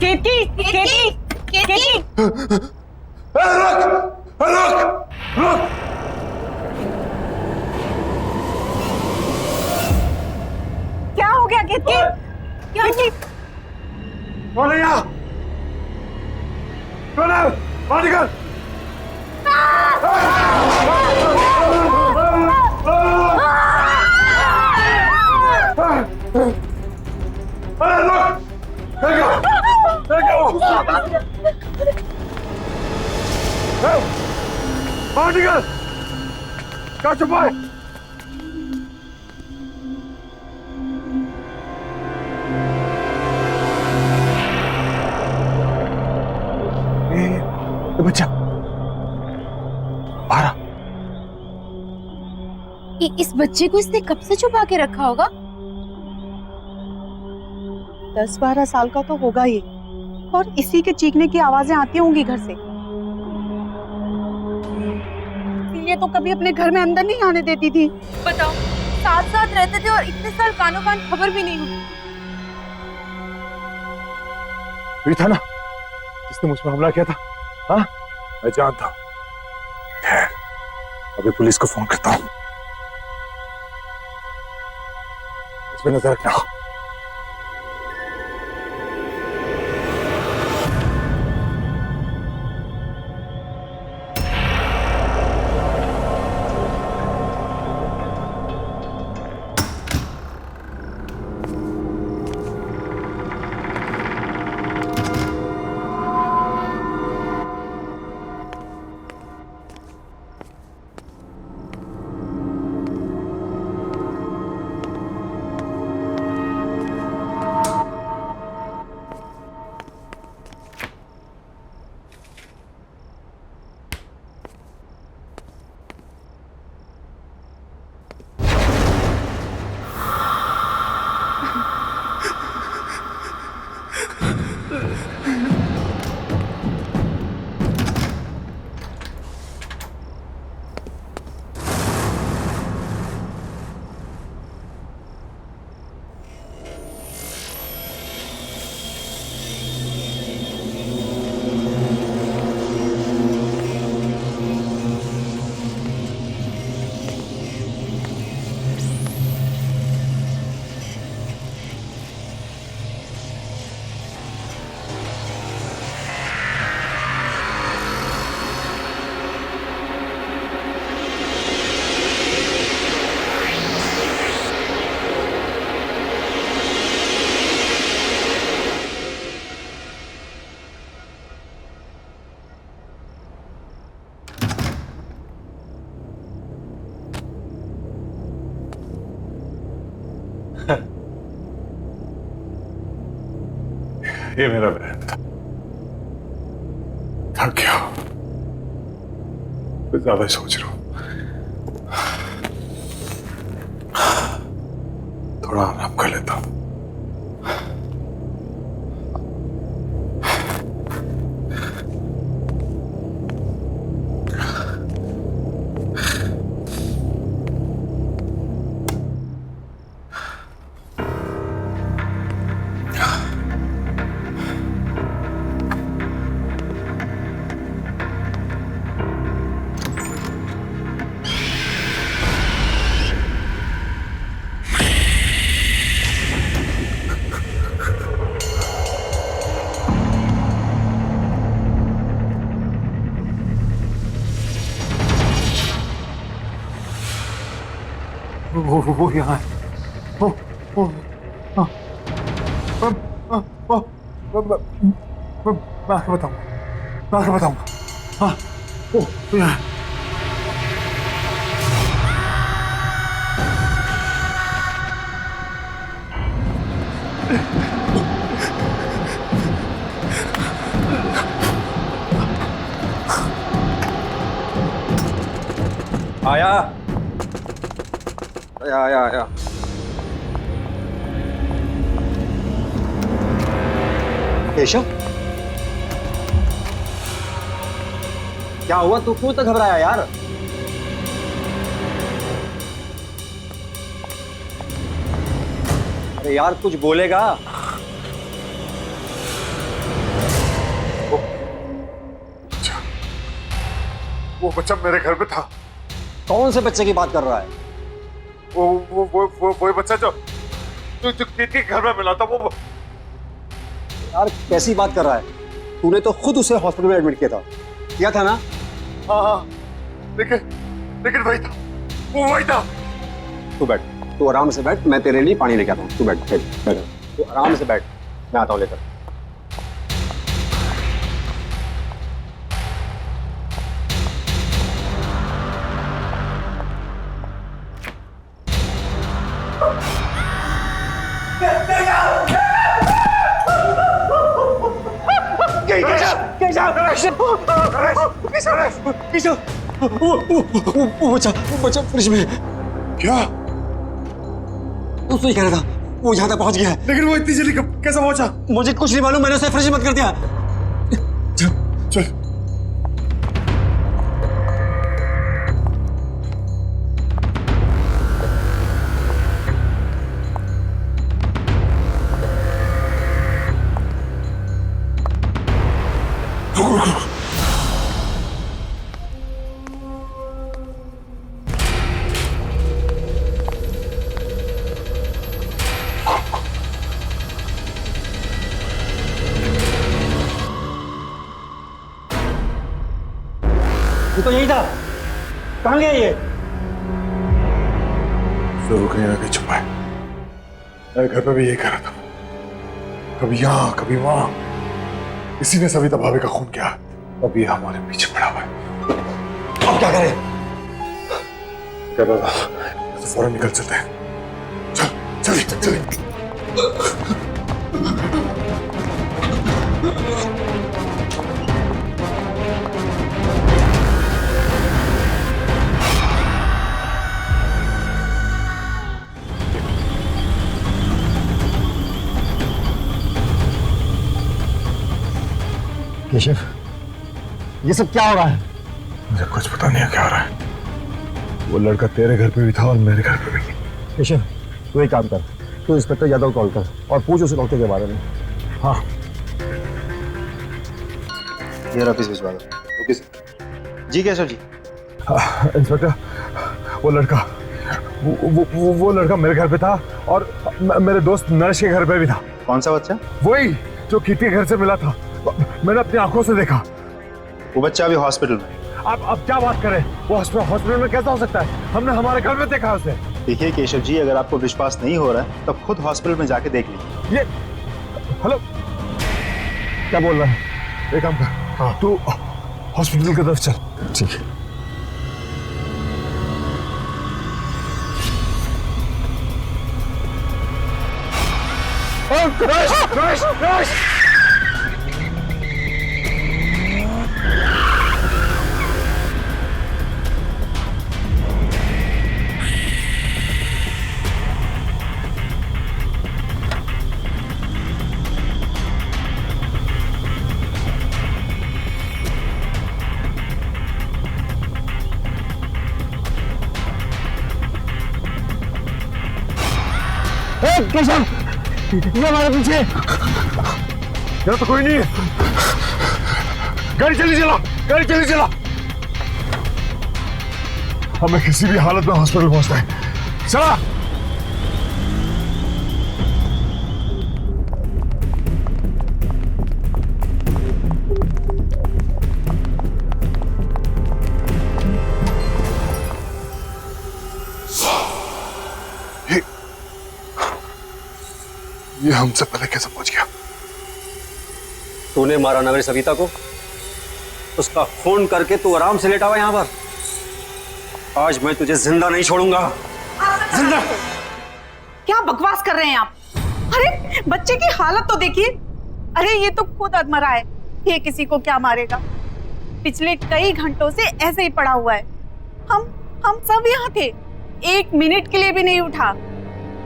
केतकी केतकी केतकी रुक रुक रुक। क्या हो गया केतकी? क्या कौन है यहाँ? कौन है? बाहर निकल। अरे रुक! बाहर निकल! क्या छुपा है? बच्चा बाहर। इस बच्चे को इसने कब से छुपा के रखा होगा? 10-12 साल का तो होगा ये, और इसी के चीखने की आवाजें आती होंगी घर से। लिए तो कभी अपने घर में अंदर नहीं आने देती थी। बताओ, साथ साथ रहते थे और इतने साल कानों कान खबर भी नहीं हुई। वही था ना जिसने मुझ पर हमला किया था। हाँ, मैं जानता हूँ। खैर, अभी पुलिस को फोन करता हूँ। इस पे नजर रखना। ये मेरा बहन था। थक गया, मैं ज्यादा सोच रहा हूं। थोड़ा आराम कर लेता हूं। वो यहाँ है। मैं आके बताऊंगा। हाँ, वो यहाँ है। आया आया आया। केशव, क्या हुआ? तू क्यों तक घबराया यार? अरे यार कुछ बोलेगा। वो बच्चा मेरे घर पे था। कौन से बच्चे की बात कर रहा है? वो बच्चा जो के घर में मिला था। वो यार कैसी बात कर रहा है? तूने तो खुद उसे हॉस्पिटल में एडमिट किया था ना? हाँ, लेकिन वही था, वो वही था। तू बैठ, तू आराम से बैठ, मैं तेरे लिए पानी लेके आता हूँ। तू बैठ, तू आराम से बैठ, मैं आता हूँ लेकर। वो बच्चा फ्रिज में। क्या? तू सही कह रहा था, वो यहाँ तक पहुंच गया है। लेकिन वो इतनी जल्दी कैसे पहुंचा? मुझे कुछ नहीं मालूम, मैंने उसे फ्रिज में बंद कर दिया। चल ये तो यही था, कहाँ गया ये? जरूर कहीं ना कहीं छुपा है। मेरे घर पे भी यही करा था, कभी यहाँ कभी वहां। इसी ने सविता भाभी का खून किया, अभी हमारे पीछे पड़ा हुआ है। अब क्या करें? क्या रहा था, तो फौरन निकल चलते हैं। चल चल चल। केशव, ये सब क्या हो रहा है? मुझे कुछ पता नहीं है क्या हो रहा है। वो लड़का तेरे घर पे भी था और मेरे घर पे भी। केशव, तू एक काम कर, तू इंस्पेक्टर यादव कॉल कर और पूछ उस लड़के के बारे में। हाँ, ये ऑफिस भिजवा दो। Okay sir. जी केशव जी। इंस्पेक्टर, वो लड़का वो लड़का मेरे घर पे था और मेरे दोस्त नरेश के घर पे भी था। कौन सा बच्चा? वही जो किटी के घर से मिला था, मैंने अपनी आंखों से देखा। वो बच्चा अभी हॉस्पिटल में। अब क्या बात करें, वो हॉस्पिटल में कैसा हो सकता है? हमने हमारे घर में देखा उसे। देखिए केशव जी, अगर आपको विश्वास नहीं हो रहा है तब खुद हॉस्पिटल में जाके देख लीजिए। ये हेलो, क्या बोल रहा है? एक काम कर, हाँ तू हॉस्पिटल की तरफ चल। ठीक है। केशव, ये हमारे पीछे। यहाँ तो कोई नहीं है। गाड़ी जल्दी चला, गाड़ी जल्दी चला। हमें किसी भी हालत में हॉस्पिटल पहुंचना है। चला। ये हमसे पहले कैसे पहुंच गया? तूने मारा ना मेरी सविता को, उसका फोन करके तू आराम से लेटा हुआ यहां पर। आज मैं तुझे जिंदा नहीं छोड़ूंगा। जिंदा। क्या बकवास कर रहे हैं आप? अरे बच्चे की हालत तो देखिए। अरे ये तो खुद अधमरा है, ये किसी को क्या मारेगा? पिछले कई घंटों से ऐसे ही पड़ा हुआ है। हम सब यहाँ थे, 1 मिनट के लिए भी नहीं उठा।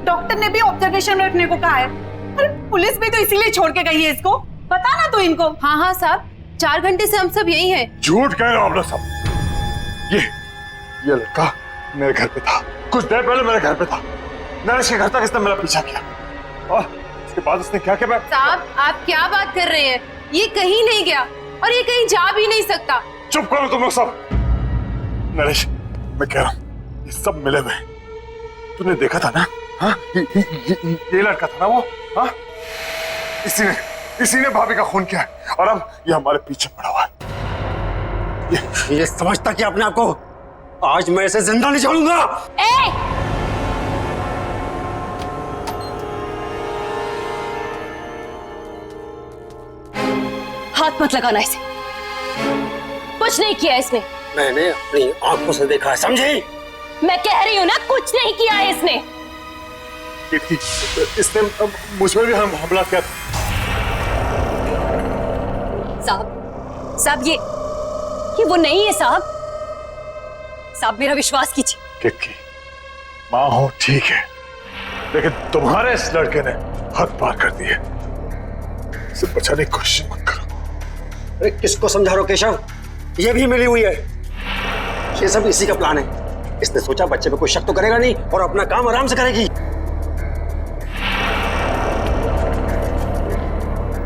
डॉक्टर ने भी ऑब्जर्वेशन में रखने को कहा है। अरे पुलिस भी तो इसीलिए छोड़ के गई है इसको। बता ना तू इनको। हाँ हाँ साहब, 4 घंटे से हम सब यही हैं। झूठ कह रहे हो आप लोग सब। ये लड़का मेरे घर पे था, कुछ देर पहले मेरे घर पे था। नरेश के घर तक इसने मेरा पीछा किया और इसके बाद उसने क्या किया? साहब आप क्या बात कर रहे हैं? ये कहीं नहीं गया और ये कहीं जा भी नहीं सकता। चुप करो तुम लोग सब। नरेश, मैं कह रहा हूँ ये सब मिले हुए। तूने देखा था ना? हाँ, ये लड़का था ना वो। हाँ, इसी ने भाभी का खून किया है और अब ये हमारे पीछे पड़ा हुआ है। ये समझता क्या अपने आप को? आज मैं इसे जिंदा नहीं छोड़ूंगा। हाथ मत लगाना इसे, कुछ नहीं किया इसने। मैंने अपनी आंखों से देखा है, समझी? मैं कह रही हूँ ना, कुछ नहीं किया है इसने। इसने मुझ पर भी हमला किया। साहब ये वो नहीं है साहब। साहब मेरा विश्वास कीजिए। किक्की, माँ हो ठीक है, लेकिन तुम्हारे इस लड़के ने हद पार कर दी है। इसे बचाने की कोशिश मत करो। अरे किसको समझा रहे हो केशव? ये भी मिली हुई है। ये सब इसी का प्लान है। इसने सोचा बच्चे पे कोई शक तो करेगा नहीं और अपना काम आराम से करेगी।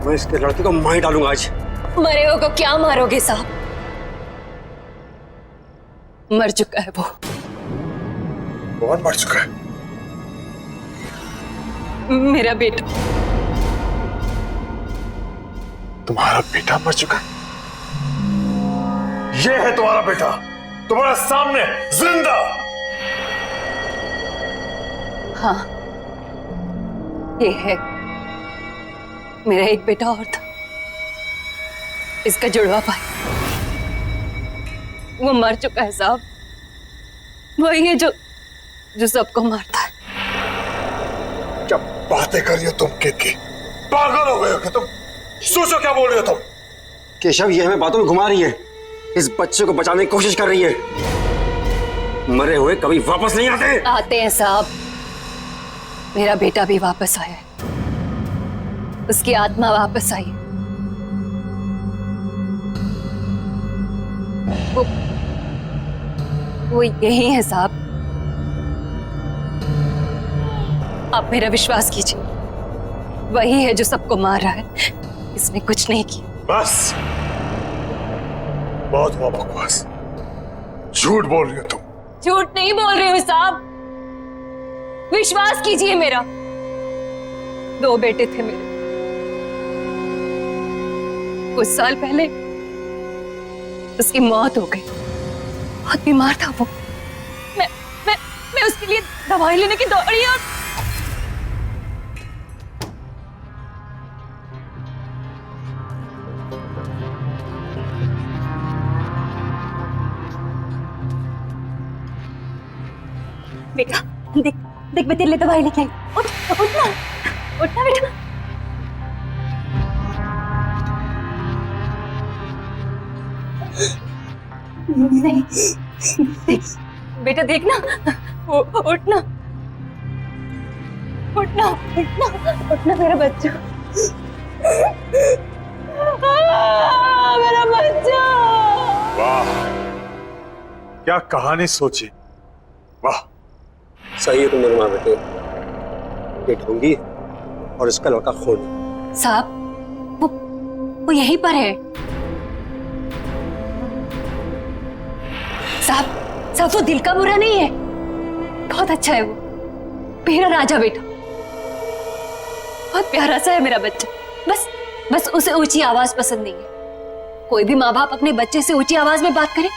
मैं इसके लड़के को मार डालूंगा आज। मरे हो को क्या मारोगे साहब? मर चुका है वो। कौन मर चुका है? मेरा बेटा। तुम्हारा बेटा मर चुका? ये है तुम्हारा बेटा, तुम्हारे सामने जिंदा। हाँ, ये है मेरा एक बेटा और था, इसका जुड़वा भाई। वो मर चुका है साहब। वही है जो सबको मारता है। क्या बातें कर रही हो तुम कितकी? पागल हो गए हो क्या तुम? सोचो क्या बोल रही हो तुम? केशव, ये हमें बातों में घुमा रही है। इस बच्चे को बचाने की कोशिश कर रही है। मरे हुए कभी वापस नहीं आते। आते हैं साहब। मेरा बेटा भी वापस आया है, उसकी आत्मा वापस आई है। वो यही है साहब। आप मेरा विश्वास कीजिए, वही है जो सबको मार रहा है। इसने कुछ नहीं किया। बस, बहुत हुआ बकवास। झूठ बोल रही हो तुम। झूठ नहीं बोल रही हूँ साहब, विश्वास कीजिए मेरा। 2 बेटे थे मेरे। कुछ साल पहले उसकी मौत हो गई। बहुत बीमार था वो। मैं उसके लिए दवाई लेने की दौड़ी और बेटा देख देख, मैं तेरे लिए दवाई लेके आई। उठना उठना बेटा। नहीं देख बेटा, देखना। उठना उठना उठना उठना मेरा बच्चा। मेरा बच्चा। वाह, क्या कहानी सोची। वाह, सही है तुम दोनों मां बेटे। ये ढोंगी और इसका लड़का खून। साहब वो यहीं पर है। साहब वो दिल का बुरा नहीं है, बहुत अच्छा है। वो मेरा राजा बेटा, बहुत प्यारा सा है मेरा बच्चा। बस उसे ऊंची आवाज पसंद नहीं है। कोई भी माँ बाप अपने बच्चे से ऊंची आवाज में बात करे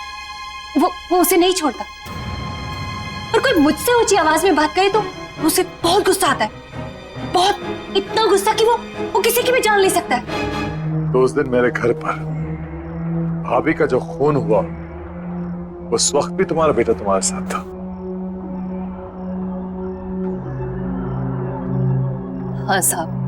वो उसे नहीं छोड़ता। और कोई मुझसे ऊंची आवाज में बात करे तो उसे बहुत गुस्सा आता है। बहुत, इतना गुस्सा कि वो किसी की भी जान ले सकता है। तो उस दिन मेरे घर पर भाभी का जो खून हुआ, उस वक्त भी तुम्हारा बेटा तुम्हारे साथ था। हाँ साहब।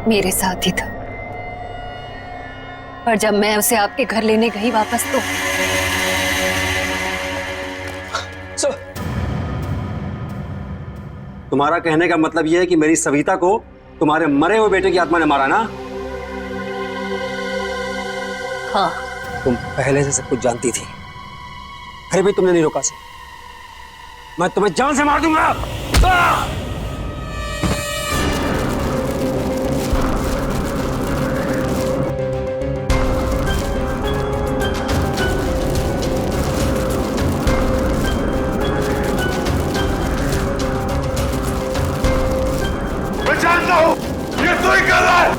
मेरे साथ ही था। पर जब मैं उसे आपके घर लेने गई वापस तो तुम्हारा कहने का मतलब यह है कि मेरी सविता को तुम्हारे मरे हुए बेटे की आत्मा ने मारा ना? हाँ। तुम पहले से सब कुछ जानती थी, फिर भी तुमने नहीं रोका से। मैं तुम्हें जान से मार दूंगा। मैं जानता हूं ये तू ही कर रहा है।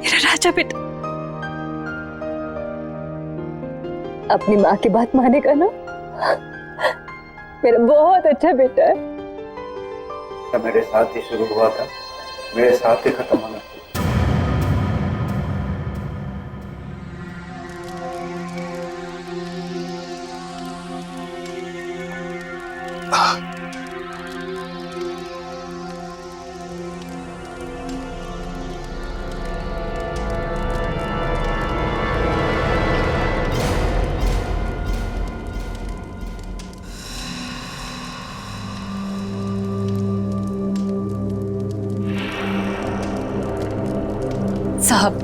मेरा राजा बेटा अपनी माँ की बात मानेगा ना? मेरा बहुत अच्छा बेटा है। मेरे साथ ही शुरू हुआ था, मेरे साथ ही खत्म होना। साहब,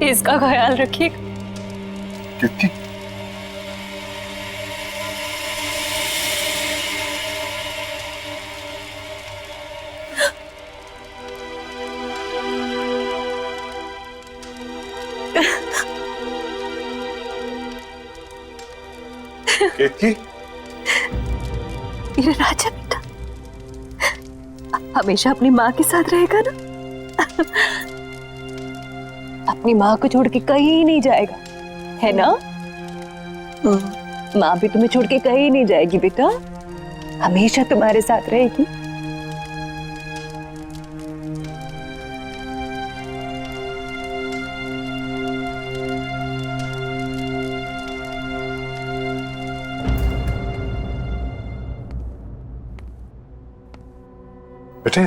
इसका ख्याल रखिएगा। कितनी? केतकी, मेरा राजा बेटा हमेशा अपनी माँ के साथ रहेगा ना? अपनी माँ को छोड़ के कहीं नहीं जाएगा, है ना? माँ भी तुम्हें छोड़ के कहीं नहीं जाएगी बेटा, हमेशा तुम्हारे साथ रहेगी। बेटे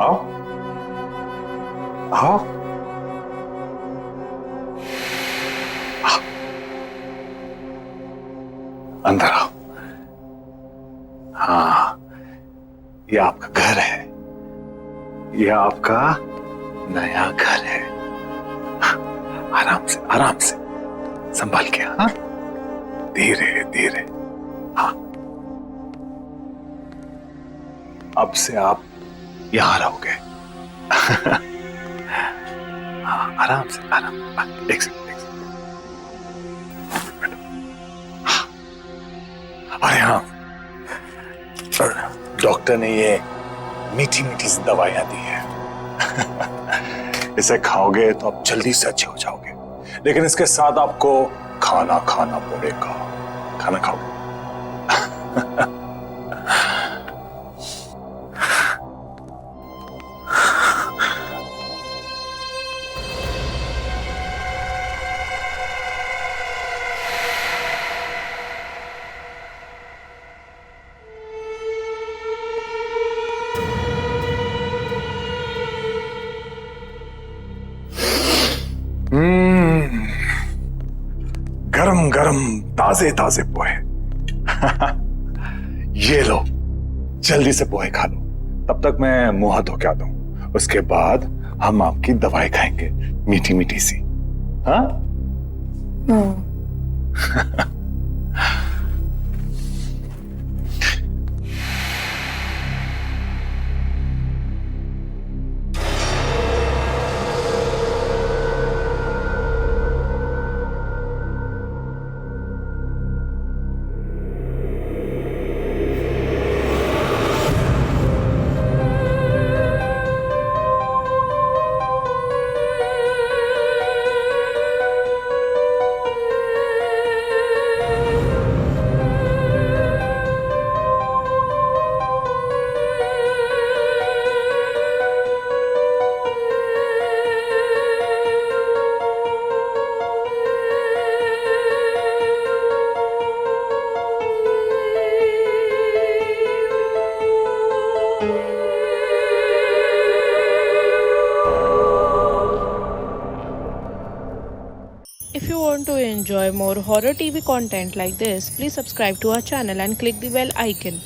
आओ आओ। अंदर आओ। हाँ, ये आपका घर है, ये आपका नया घर है। आराम से संभाल के। हाँ, धीरे धीरे। हाँ, अब से आप यहां रहोगे। हाँ, आराम से आराम। एक सेकंड। अरे हाँ, डॉक्टर ने ये मीठी मीठी सी दवाइयां दी है। इसे खाओगे तो आप जल्दी से अच्छे हो जाओगे, लेकिन इसके साथ आपको खाना खाना पड़ेगा। खाना खाओगे? गरम गरम ताजे ताजे पोहे। ये लो, जल्दी से पोहे खा लो, तब तक मैं मुंह हाथ धो के आता हूं। उसके बाद हम आपकी दवाई खाएंगे, मीठी मीठी सी। हाँ? If you want to enjoy more horror TV content like this, please subscribe to our channel and click the bell icon.